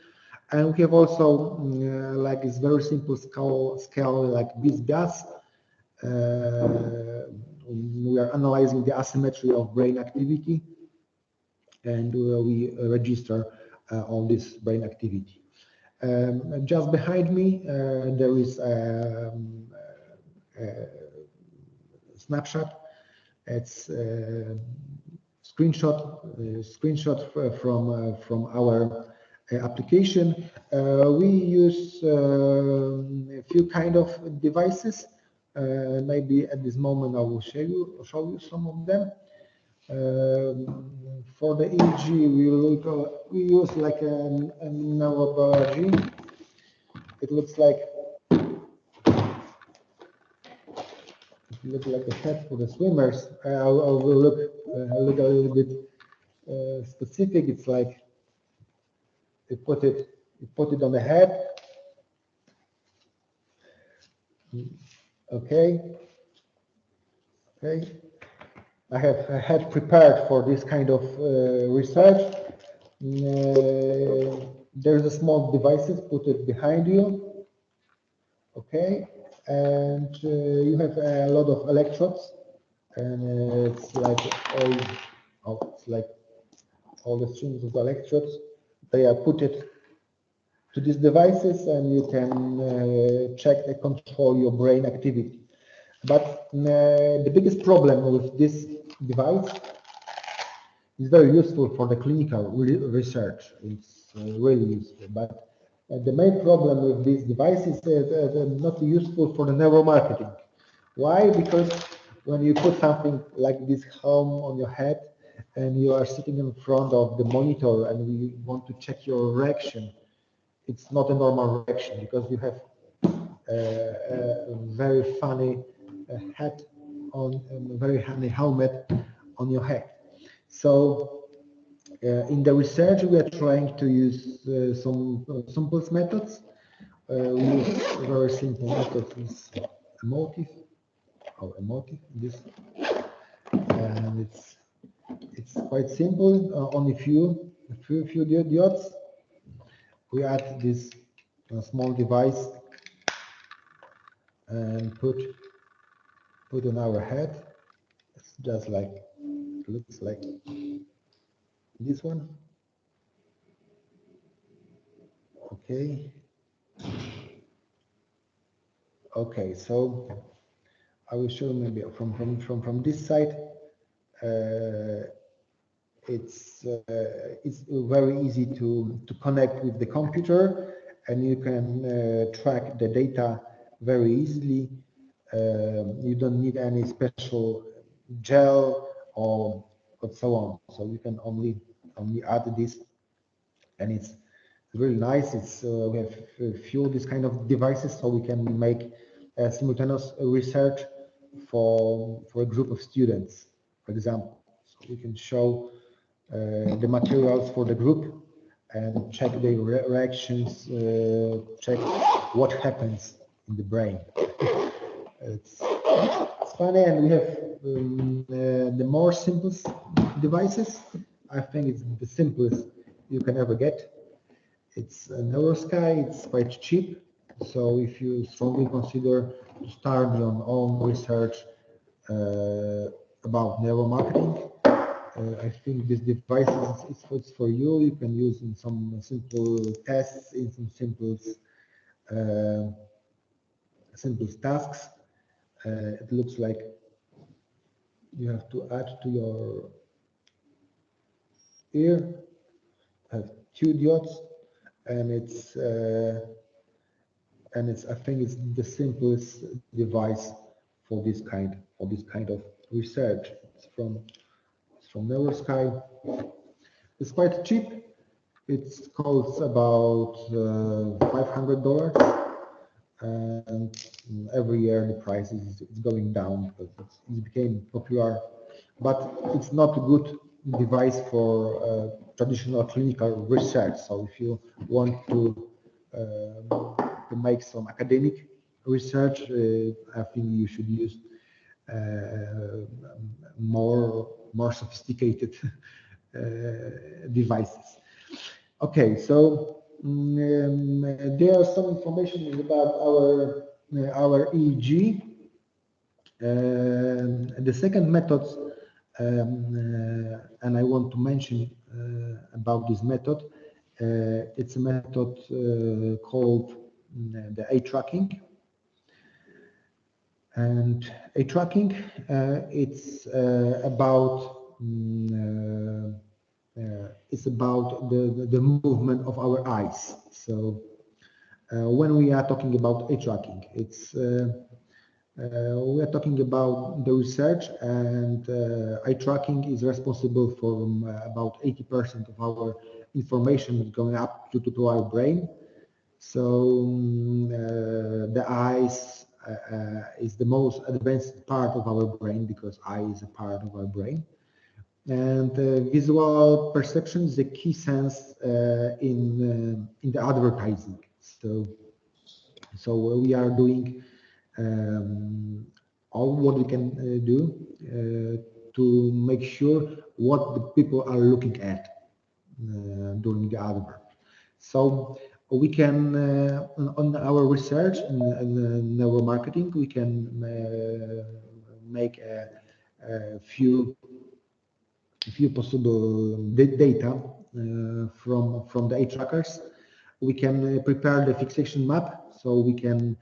And we have also like this very simple scale like BIS-BAS. We are analyzing the asymmetry of brain activity, and we register all this brain activity. Just behind me, there is a snapshot. It's a screenshot from our application. We use a few kind of devices. Maybe at this moment I will show you some of them. For the EEG, we use like a neurobiology. It looks like a head for the swimmers. I will look a little bit specific. It's like you put it on the head. Okay. I had prepared for this kind of research. There's a small devices, put it behind you. Okay, and you have a lot of electrodes, and it's like all the strings of electrodes. They are put it to these devices, and you can check and control your brain activity. But the biggest problem with this device is very useful for the clinical research. It's really useful. But the main problem with this device is not useful for the neuromarketing. Why? Because when you put something like this helm on your head and you are sitting in front of the monitor and we want to check your reaction, it's not a normal reaction because you have a very funny hat on, a very funny helmet on your head. So in the research, we are trying to use some simple methods. We use very simple methods, emotive, this, and it's quite simple. Only few diodes. We add this small device and put on our head. It's just like looks like this one. Okay, so I will show maybe from this side. It's very easy to connect with the computer, and you can track the data very easily. You don't need any special gel or so on. So you can only add this, and it's really nice. It's we have a few this kind of devices, so we can make simultaneous research for a group of students, for example. So we can show the materials for the group and check the reactions, check what happens in the brain. It's funny, and we have the more simplest devices. I think it's the simplest you can ever get. It's a NeuroSky. It's quite cheap. So if you strongly consider to start your own research about neuromarketing, I think this device is for you. You can use in some simple tests, in some simple tasks. It looks like you have to add to your ear, have 2 diodes, and I think it's the simplest device for this kind of research. It's from NeuroSky. It's quite cheap. It costs about $500, and every year the price is going down because it became popular. But it's not a good device for traditional clinical research. So if you want to make some academic research, I think you should use more sophisticated devices. Okay, so there are some information about our EEG. The second method, and I want to mention about this method, it's a method called the eye tracking. And eye tracking, it's about the movement of our eyes. So when we are talking about eye tracking, we are talking about the research, and eye tracking is responsible for about 80% of our information going up to our brain. So the eyes is the most advanced part of our brain, because eye is a part of our brain. And visual perception is a key sense in the advertising. So we are doing all what we can do to make sure what the people are looking at during the advert. So we can, on our research and neuromarketing, we can make a few possible data from the eye trackers. We can prepare the fixation map, so we can,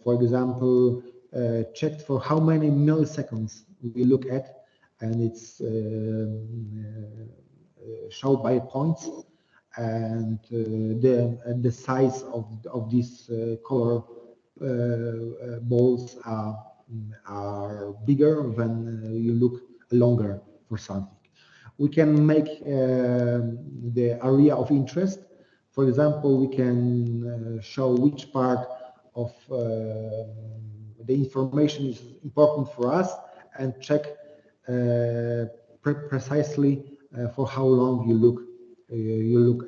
for example, check for how many milliseconds we look at, and it's showed by points, and the size of these color balls are bigger when you look longer for something. We can make the area of interest. For example, we can show which part of the information is important for us, and check precisely for how long you look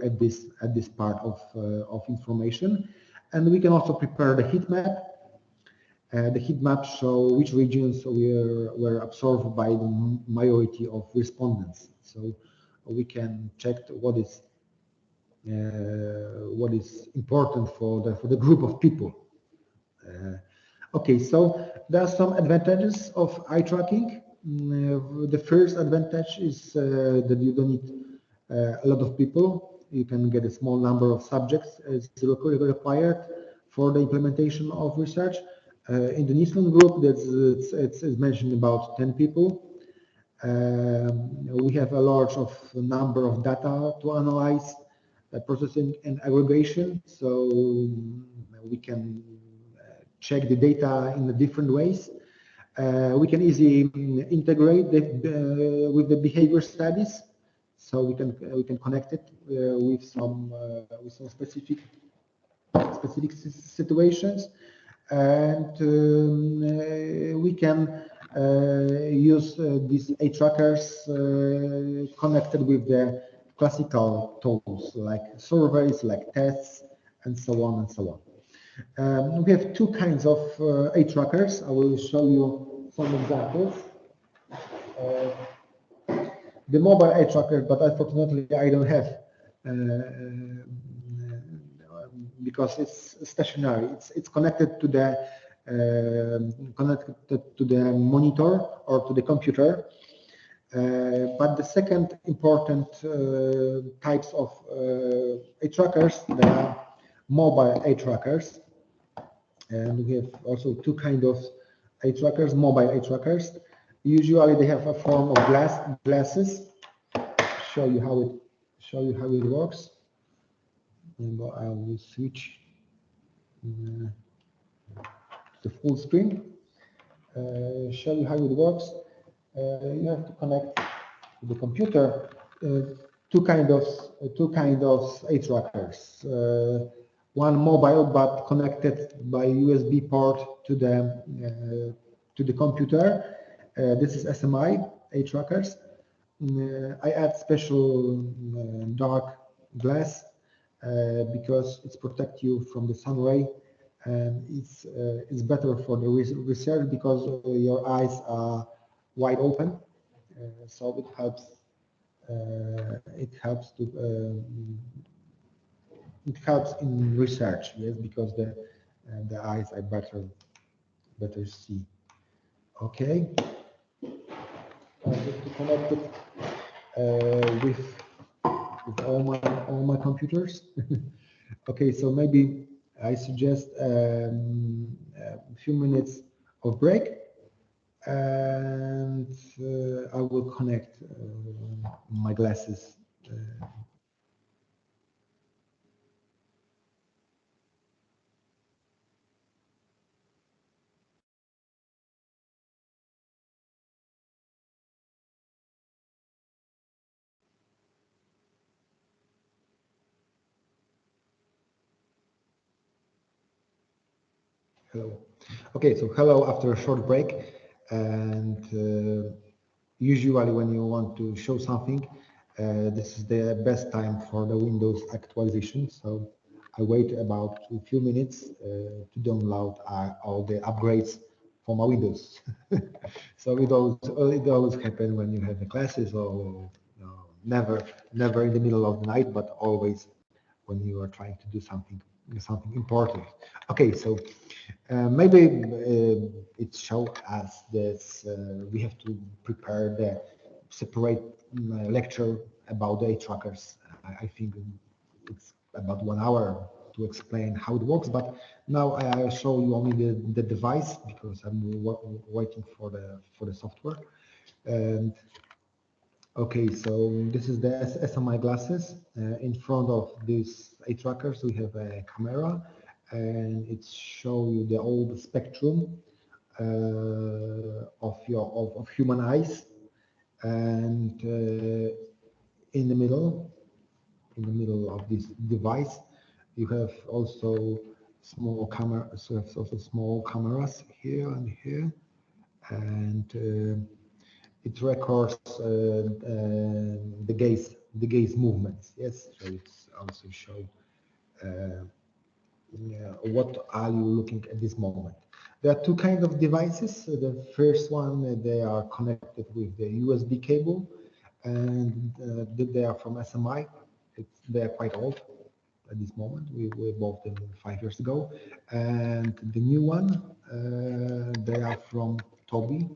at this part of information. And we can also prepare the heat map. The heat map show which regions were absorbed by the majority of respondents. So we can check what is important for the group of people. Okay, so there are some advantages of eye tracking. The first advantage is that you don't need a lot of people. You can get a small number of subjects as required for the implementation of research. In the Nissan group, it's mentioned about 10 people. We have a large number of data to analyze, processing and aggregation, so we can check the data in different ways. We can easily integrate with the behavior studies, so we can connect it with some specific situations, and we can use these eye trackers connected with the classical tools like surveys, like tests, and so on and so on. We have two kinds of eye trackers. I will show you some examples. The mobile eye tracker, but unfortunately I don't have, because it's stationary. It's connected to the monitor or to the computer. But the second important types of eye trackers, they are mobile eye trackers, and we have also two kinds of eye trackers, mobile eye trackers. Usually they have a form of glasses. Show you how it works. And I will switch the full screen. Show you how it works. You have to connect to the computer two kind of eye trackers. One mobile but connected by USB port to the computer. This is SMI eye trackers. I add special dark glass because it's protect you from the sun ray, and it's better for the research because your eyes are wide open, so it helps in research, yes, because the eyes are better see. Okay, to connect it with all my computers. Okay, so maybe I suggest a few minutes of break, and I will connect my glasses. Hello. Okay, so hello after a short break, and usually when you want to show something, this is the best time for the Windows actualization. So I wait about a few minutes to download all the upgrades for my Windows. So it always happens when you have the classes, or never in the middle of the night, but always when you are trying to do something important. Okay, so maybe it shows us that we have to prepare the separate lecture about the eye trackers. I think it's about 1 hour to explain how it works, but now I'll show you only the device because I'm waiting for the software. And okay, so this is the SMI glasses. In front of these eye trackers, we have a camera, and it shows you the whole spectrum of human eyes. And in the middle of this device, you have also small cameras here and here, and it records the gaze movements. Yes, so it's also show what are you looking at this moment. There are two kinds of devices. The first one, they are connected with the USB cable, and they are from SMI. They are quite old at this moment. We bought them 5 years ago. And the new one, they are from Tobii,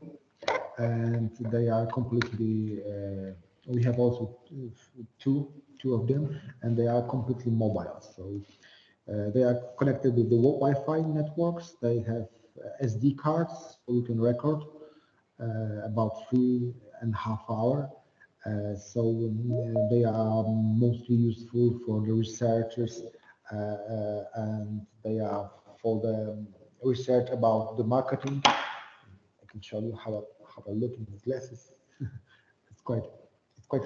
and they are completely, we have also two of them, and they are completely mobile. So they are connected with the Wi-Fi networks. They have SD cards, so you can record about 3.5 hours. So they are mostly useful for the researchers, and they are for the research about the marketing. I can show you how I look in these glasses. It's quite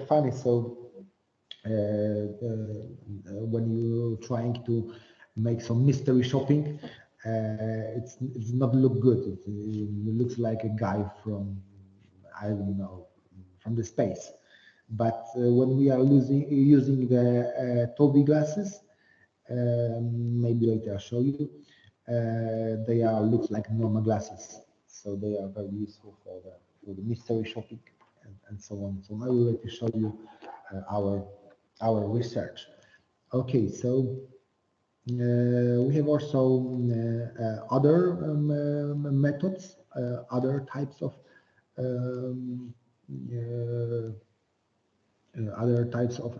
funny. So when you're trying to make some mystery shopping, it's not look good. It looks like a guy from, I don't know, from the space. But when we are using the Tobii glasses, maybe later I'll show you, they are looks like normal glasses. So they are very useful for the mystery shopping and so on. So I will like to show you our research. Okay, so we have also other methods, other types of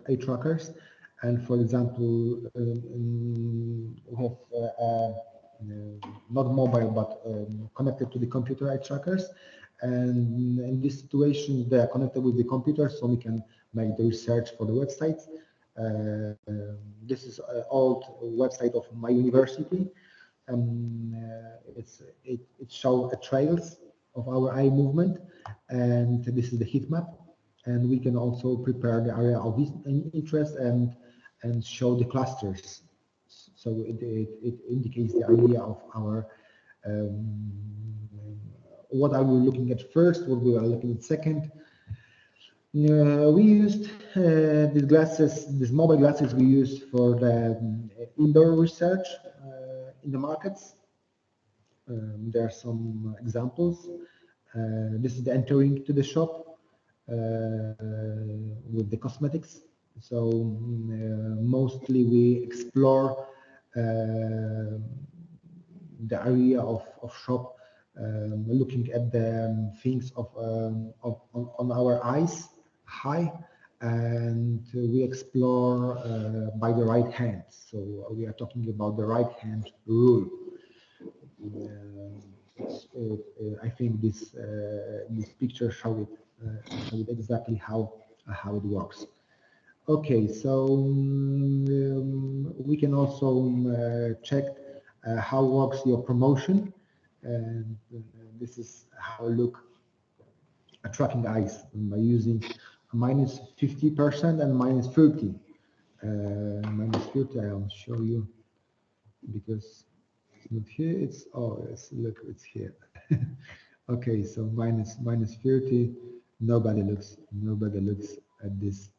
eye trackers. And for example, we have not mobile, but connected to the computer eye trackers. And in this situation, they are connected with the computer, so we can make the research for the websites. This is an old website of my university. It shows trails of our eye movement, and this is the heat map. And we can also prepare the area of interest and show the clusters. So it indicates the idea of our what are we looking at first, what we are looking at second. We used these glasses, these mobile glasses we used for the indoor research in the markets. There are some examples. This is the entering to the shop with the cosmetics. So mostly we explore the area of shop, looking at the things on our eyes high, and we explore by the right hand. So we are talking about the right hand rule. I think this picture show it exactly how it works. Okay, so we can also check how works your promotion, and this is how I look at tracking eyes by using -50% and -30. -30, I'll show you because it's not here. It's look, it's here. Okay, so -30. Nobody looks at this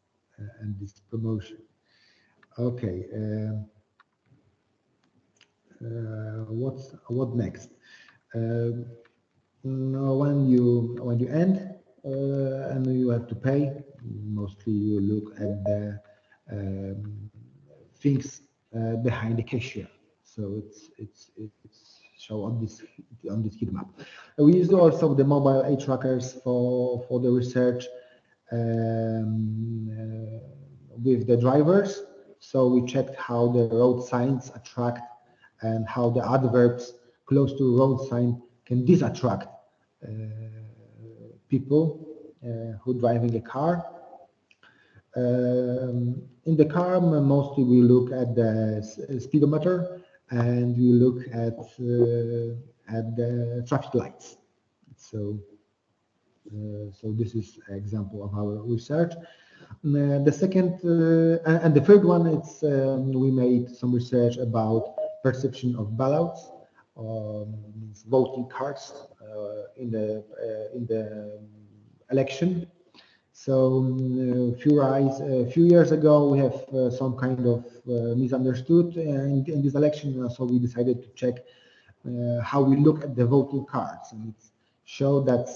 and this promotion. Okay, what next? When you end and you have to pay, mostly you look at the things behind the cashier. So it's shown on this heat map. We use also the mobile eye trackers for the research with the drivers. So we checked how the road signs attract and how the adverbs close to road sign can disattract people who driving a car. In the car, mostly we look at the speedometer and we look at the traffic lights. So this is an example of our research. The second and the third one, it's we made some research about perception of ballots, voting cards in the election. So a few years ago, we have some kind of misunderstood in this election, so we decided to check how we look at the voting cards, and it showed that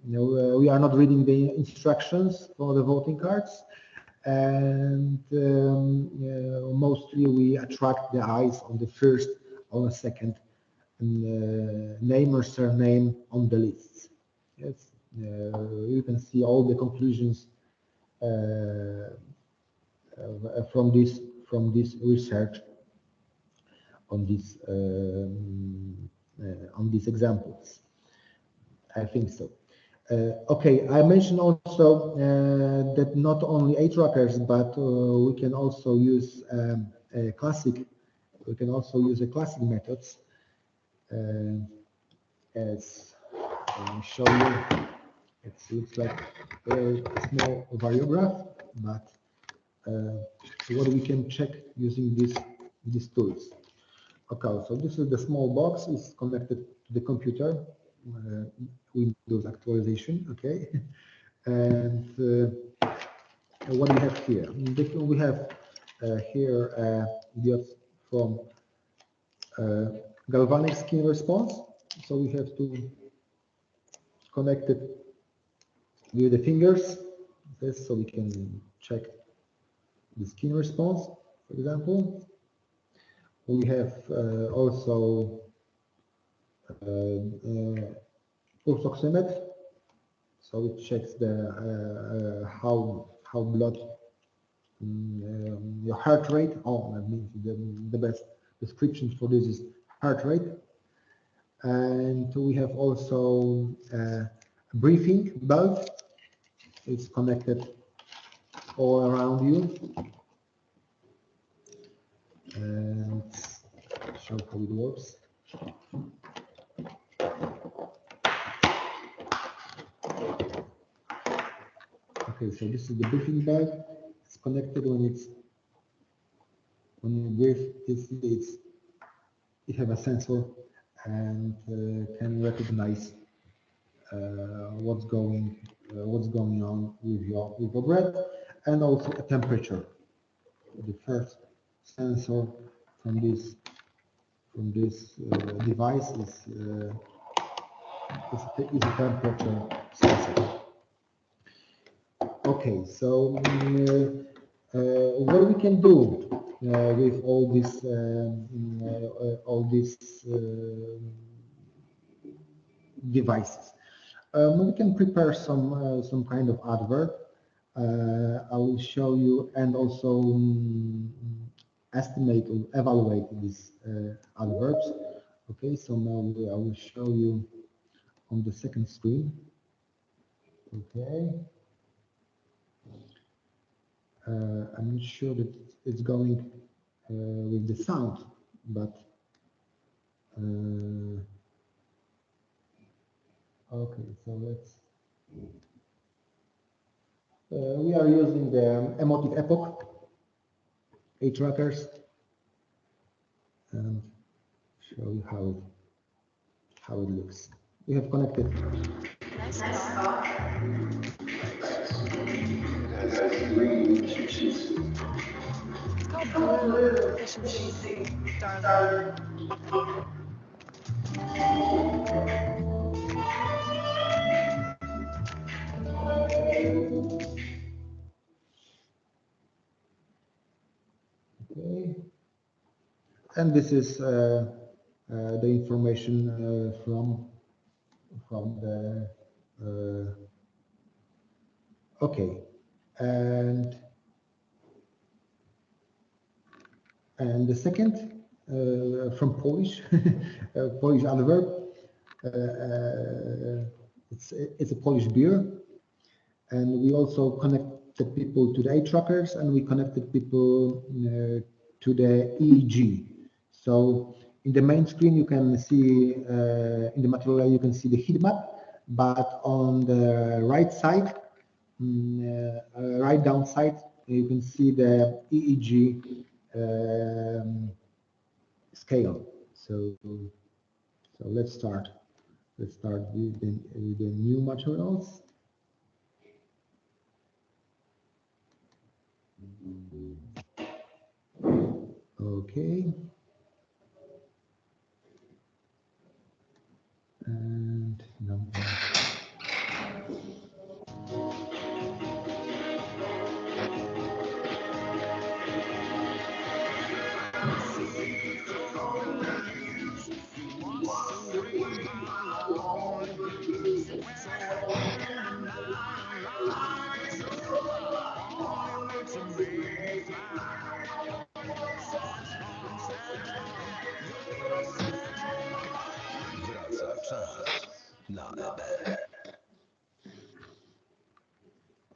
we are not reading the instructions for the voting cards, and mostly we attract the eyes on the first or second name or surname on the lists. Yes. You can see all the conclusions from this research on these examples. I think so. Okay, I mentioned also that not only eye trackers, but we can also use classic methods. As I show you, it looks like a small variograph, but what we can check using these tools. Okay, so this is the small box, is connected to the computer, Windows actualization, okay. And what we have here? We have here diodes from galvanic skin response. So we have to connect it with the fingers, so we can check the skin response, for example. We have also pulse oximeter, so it checks the how blood, your heart rate. Oh, that means the best description for this is heart rate. And we have also a briefing bulb. It's connected all around you. And show how it works. Okay, so this is the briefing bulb. It's connected when you brief. You have a sensor and can recognize what's going on with your breath, and also a temperature. The first sensor from this device is a temperature sensor. Okay, so what we can do with all these devices? We can prepare some kind of advert. I will show you, and also estimate or evaluate these adverbs. Okay, so now I will show you on the second screen. Okay. I'm not sure that it's going with the sound, but okay, so let's. We are using the emotive epoch trackers, and show you how it looks. We have connected. Okay, and this is the information from the okay, and the second from Polish Polish adverb. It's a Polish beer, and we also connected people to the age trackers, and we connected people to the EEG. So in the main screen you can see in the material you can see the heat map, but on the right side, right down side, you can see the EEG scale. So let's start. Let's start with the new materials. Okay. And number.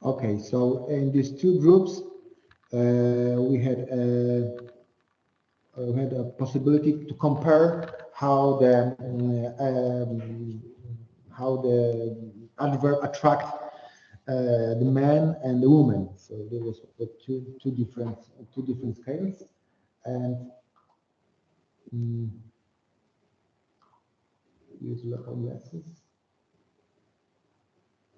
Okay, so in these two groups, we had a possibility to compare how the adverb attract the man and the woman. So there was two different scales, and use local glasses.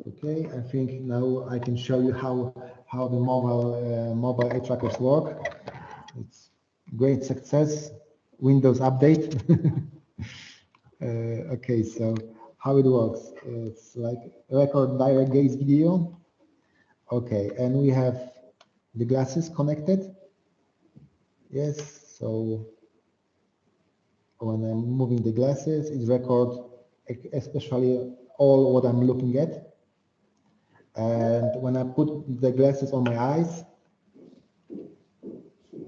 Okay, I think now I can show you how the mobile age trackers work. It's great success. Windows update. Okay, so how it works? It's like record direct gaze video. Okay, and we have the glasses connected. Yes, so when I'm moving the glasses, it records especially all what I'm looking at. And when I put the glasses on my eyes,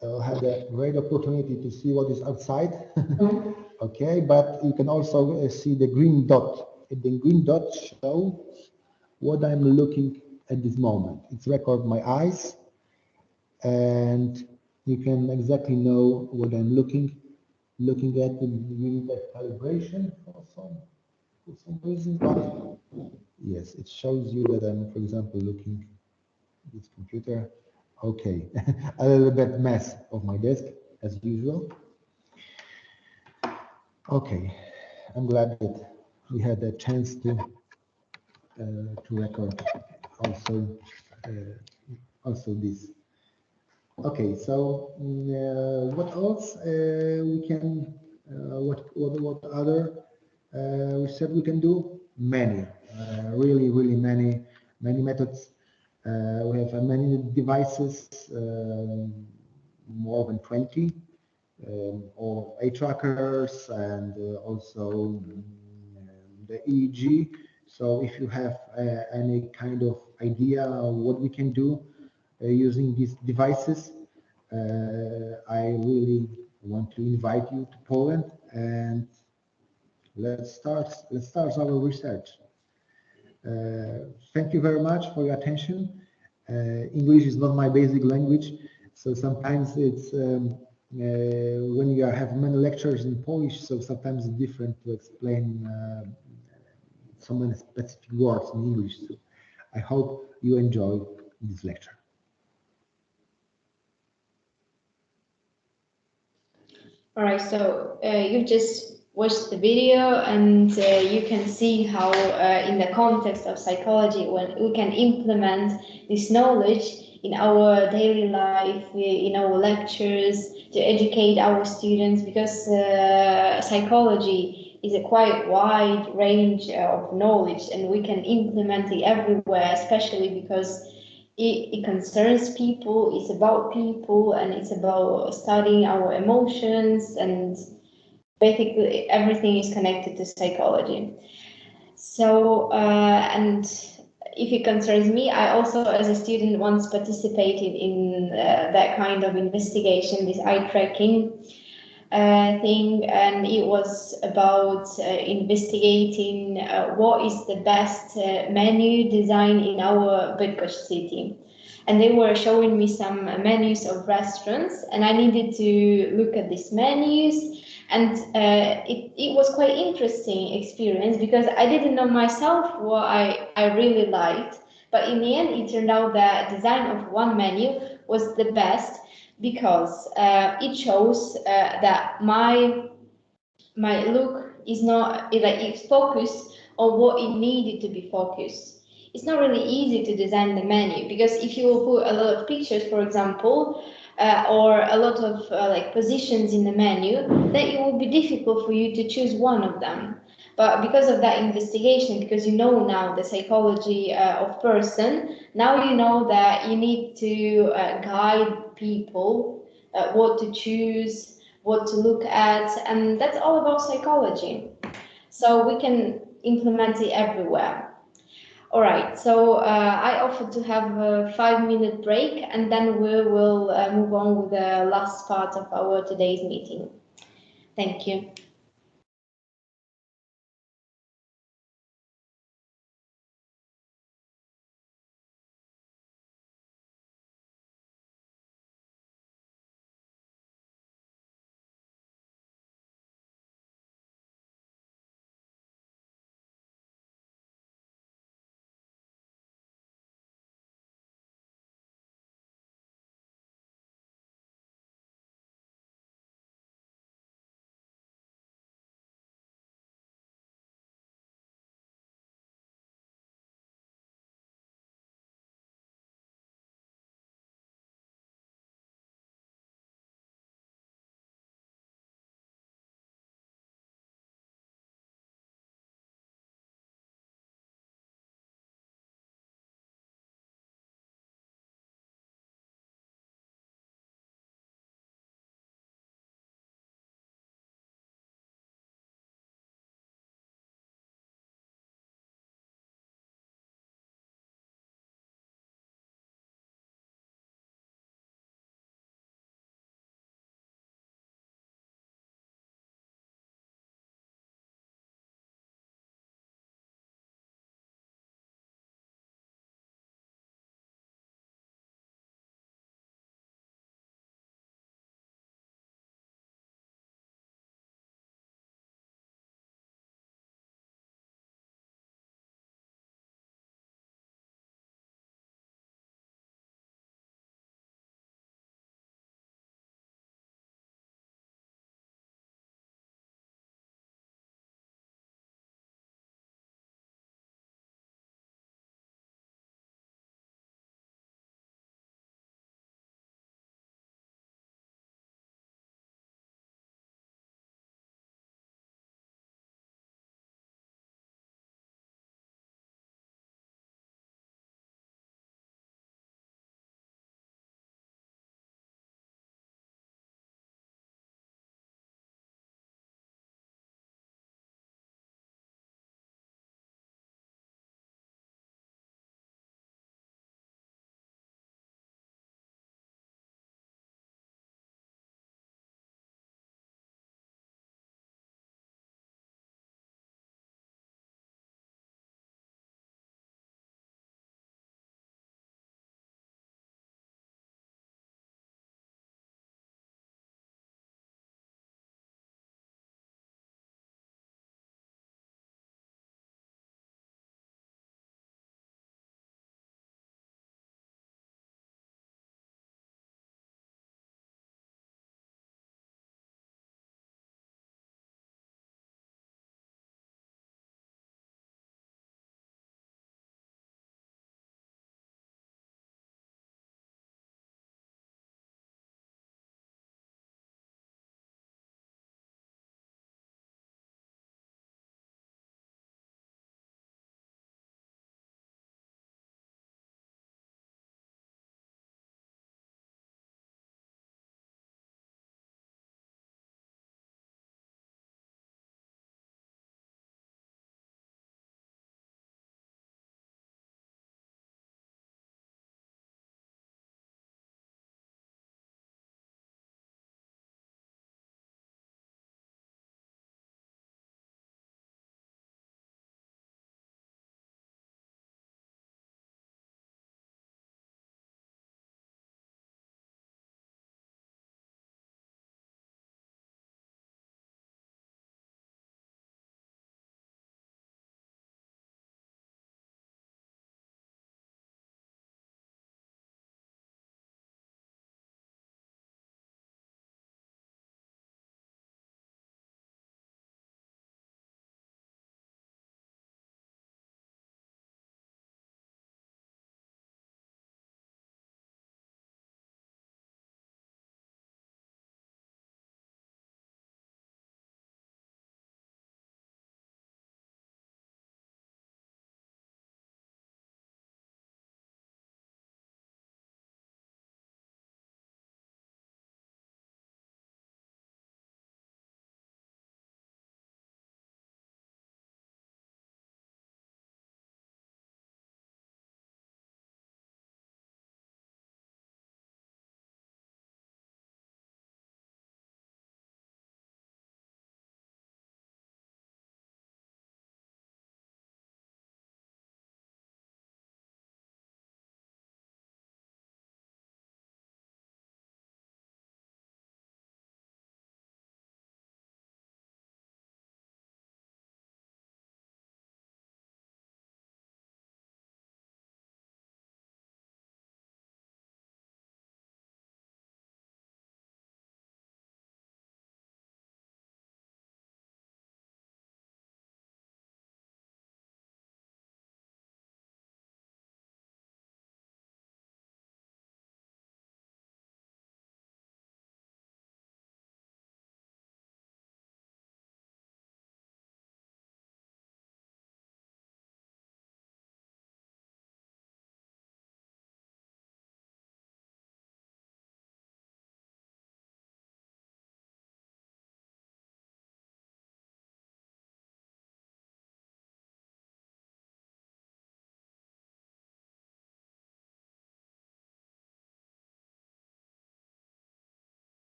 had a great opportunity to see what is outside. Okay, but you can also see the green dot. The green dot shows what I'm looking at this moment. It's record my eyes, and you can exactly know what I'm looking at. You need a calibration for some reason, but yes, it shows you that I'm, for example, looking at this computer. Okay, a little bit mess of my desk as usual. Okay, I'm glad that we had a chance to record also this. Okay, so what else we can? What other we said we can do? Many, really many methods. We have many devices, more than 20. Or eye trackers and also the EEG. So if you have any kind of idea of what we can do using these devices, I really want to invite you to Poland and let's start our research. Thank you very much for your attention. English is not my basic language, so sometimes it's when you have many lectures in Polish, so sometimes it's different to explain so many specific words in English. So I hope you enjoy this lecture. All right, so you just watched the video and you can see how in the context of psychology, when we can implement this knowledge in our daily life, in our lectures, to educate our students, because psychology is a quite wide range of knowledge and we can implement it everywhere, especially because it concerns people, it's about people, and it's about studying our emotions, and basically everything is connected to psychology. So, and if it concerns me, I also, as a student, once participated in that kind of investigation, this eye tracking thing, and it was about investigating what is the best menu design in our Bydgoszcz city. And they were showing me some menus of restaurants, and I needed to look at these menus, and it was quite interesting experience because I didn't know myself what I really liked, but in the end it turned out that design of one menu was the best, because it shows that my look is not like it's focused on what it needed to be focused. It's not really easy to design the menu, because if you will put a lot of pictures, for example, or a lot of like positions in the menu, then it will be difficult for you to choose one of them. But because of that investigation, because you know now the psychology of person, now you know that you need to guide people what to choose, what to look at, and that's all about psychology. So we can implement it everywhere. All right, so I offered to have a 5-minute break, and then we will move on with the last part of our today's meeting. Thank you.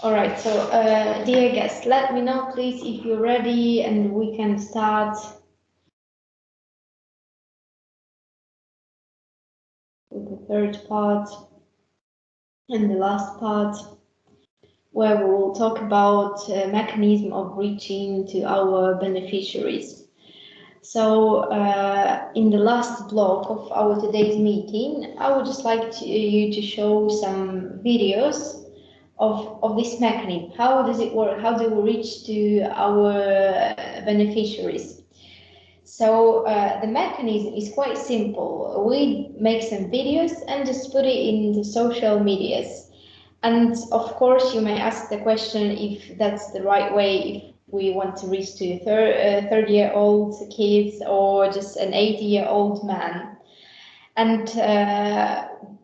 All right, so dear guests, let me know please if you're ready and we can start with the third part and the last part, where we will talk about mechanism of reaching to our beneficiaries. So in the last block of our today's meeting, I would just like you to show some videos of this mechanism. How does it work? How do we reach to our beneficiaries? So the mechanism is quite simple. We make some videos and just put it in the social medias. And of course, you may ask the question if that's the right way, if we want to reach to 30-year-old kids or just an 80-year-old man. And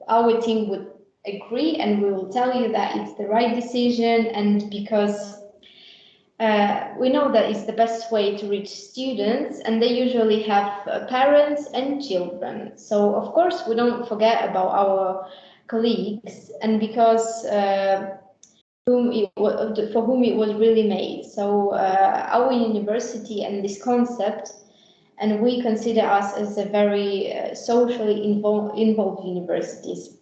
our team would agree, and we will tell you that it's the right decision, and because we know that it's the best way to reach students, and they usually have parents and children. So of course we don't forget about our colleagues, and because for whom it was really made. So our university and this concept, and we consider us as a very socially involved universities.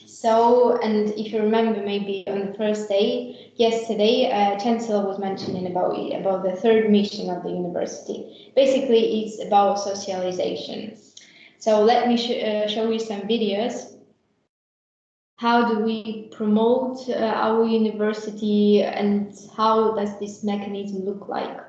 So, and if you remember, maybe on the first day, yesterday, Chancellor was mentioning about the third mission of the university. Basically, it's about socialization. So let me show you some videos. How do we promote our university, and how does this mechanism look like?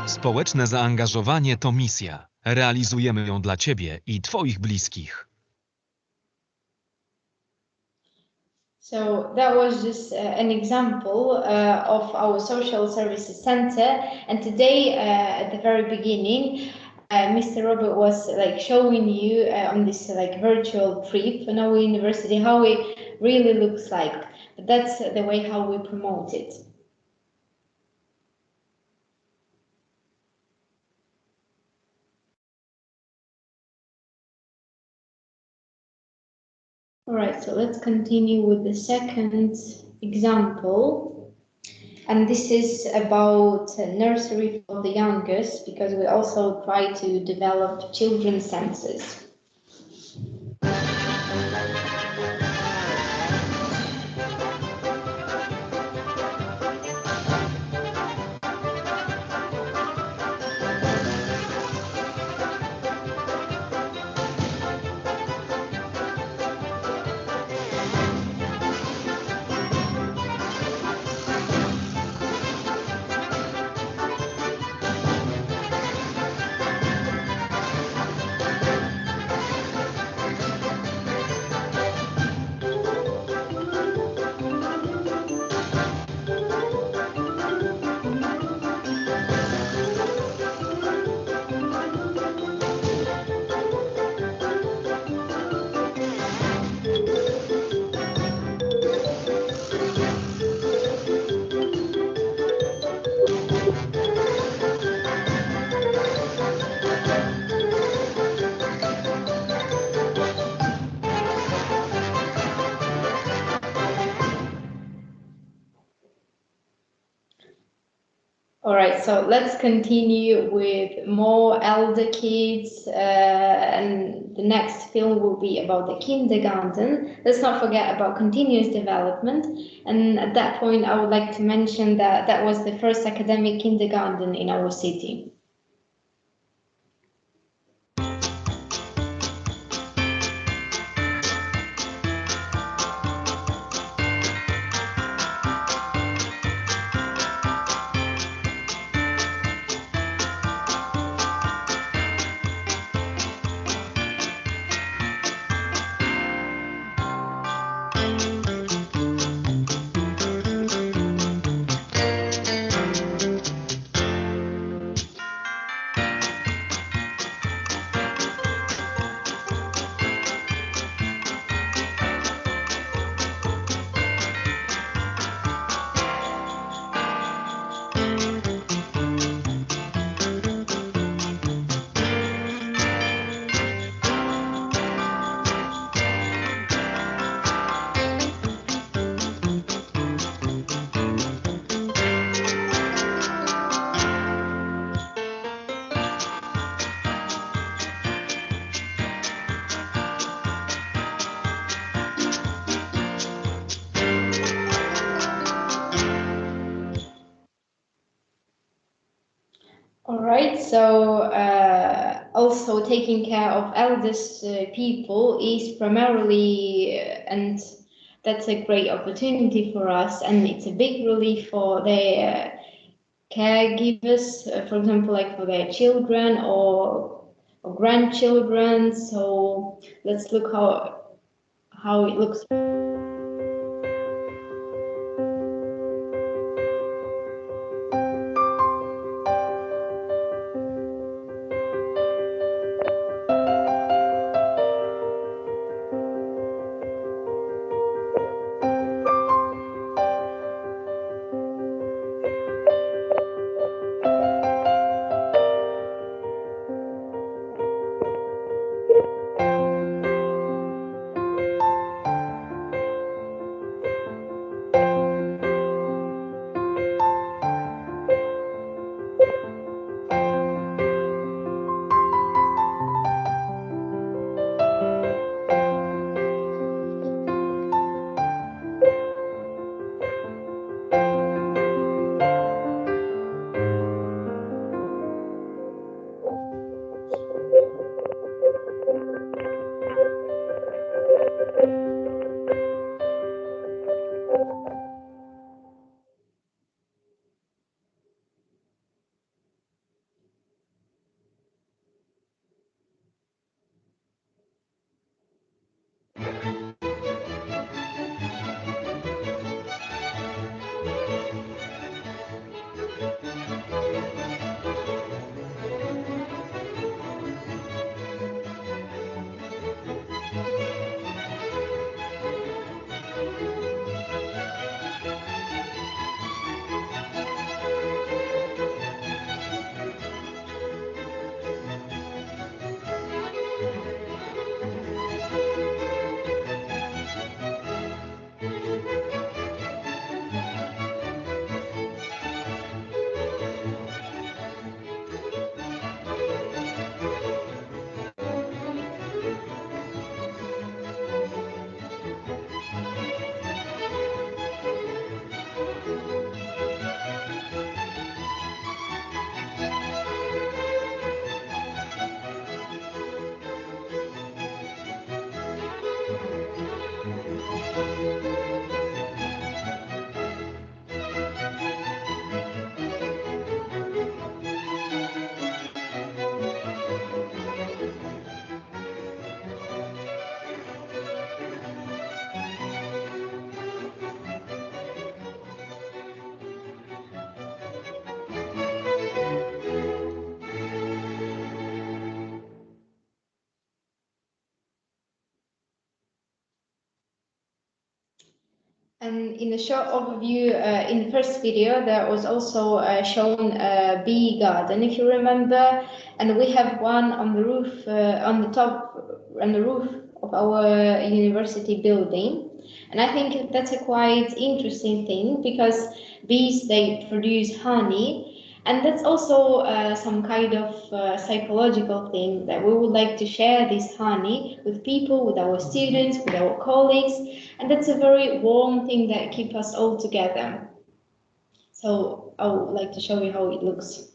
Społeczne zaangażowanie to misja. Realizujemy ją dla Ciebie i Twoich bliskich. So that was just an example of our social services center, and today at the very beginning Mr. Robert was like showing you on this like virtual trip in our university how it really looks like. But that's the way how we promote it. All right, so let's continue with the second example. And this is about nursery for the youngest, because we also try to develop children's senses. All right, so let's continue with more elder kids, and the next film will be about the kindergarten. Let's not forget about continuous development. And at that point, I would like to mention that that was the first academic kindergarten in our city. All right, so also taking care of eldest people is primarily, and that's a great opportunity for us, and it's a big relief for the caregivers, for example, like for their children or grandchildren. So let's look how it looks. And in a short overview, in the first video, there was also shown a bee garden, if you remember, and we have one on the roof, on the roof of our university building. And I think that's a quite interesting thing because bees, they produce honey, And that's also some kind of psychological thing that we would like to share this honey with people, with our students, with our colleagues. And that's a very warm thing that keeps us all together. So I would like to show you how it looks.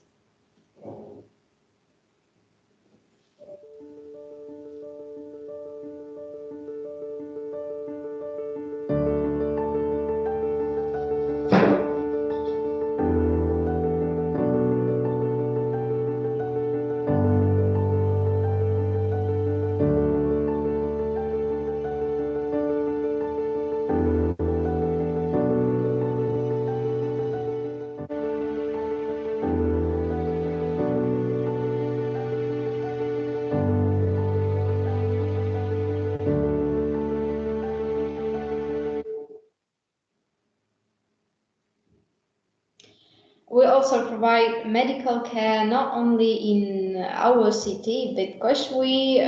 We also provide medical care not only in our city, Bydgoszcz. We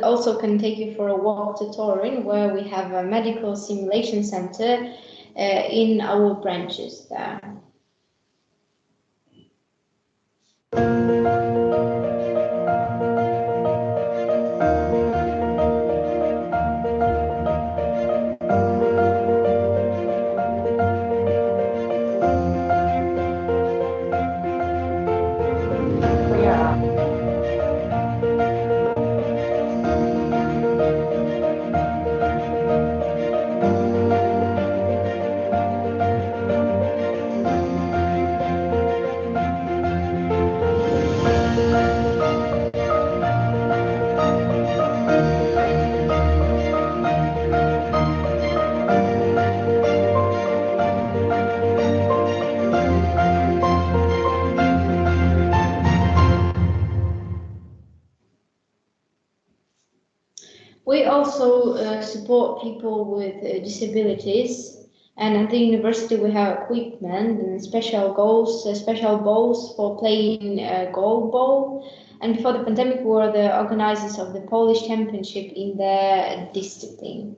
also can take you for a walk to Torin, where we have a medical simulation center in our branches there. We also support people with disabilities, and at the university we have equipment and special bowls for playing goalball. And before the pandemic, we were the organizers of the Polish Championship in the discipline.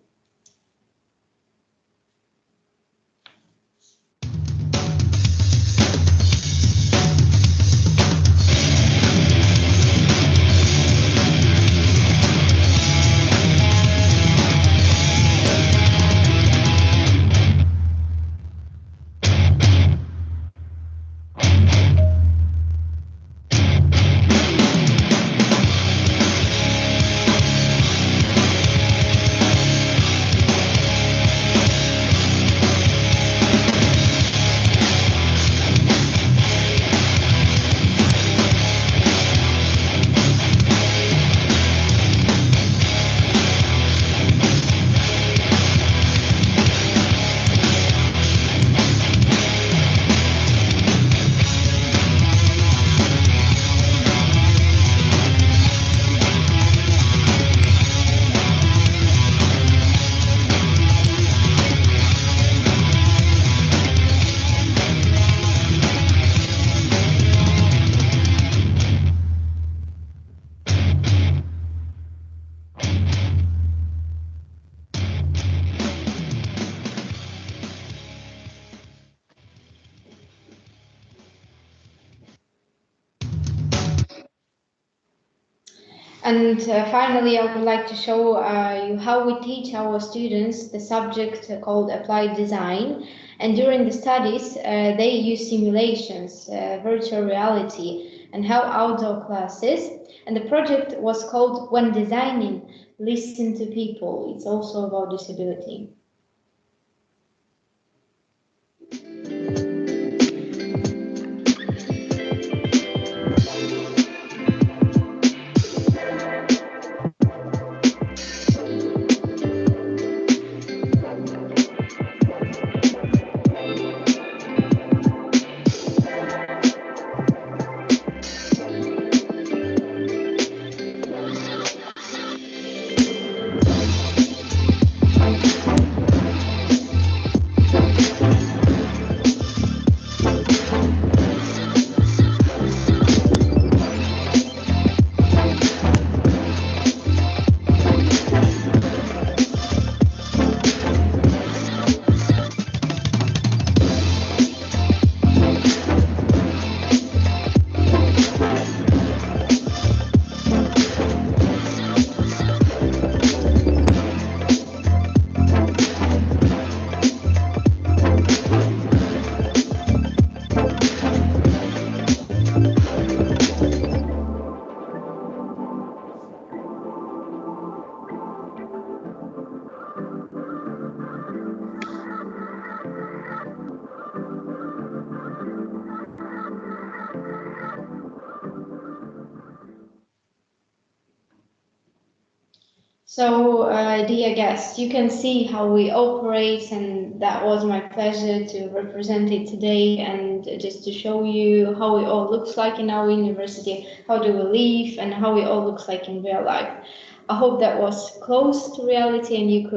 And finally, I would like to show you how we teach our students the subject called applied design. And during the studies, they use simulations, virtual reality, and how outdoor classes. And the project was called When Designing, Listen to People. It's also about disability. So, dear guests, you can see how we operate, and that was my pleasure to represent it today and just to show you how it all looks like in our university, how do we live, and how it all looks like in real life. I hope that was close to reality, and you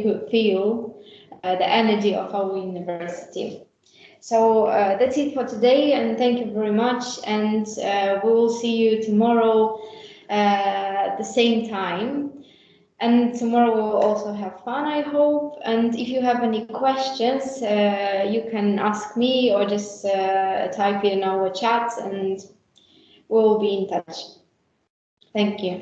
could feel the energy of our university. So that's it for today, and thank you very much. And we will see you tomorrow at the same time. And tomorrow we'll also have fun, I hope. And if you have any questions, you can ask me or just type in our chat, and we'll be in touch. Thank you.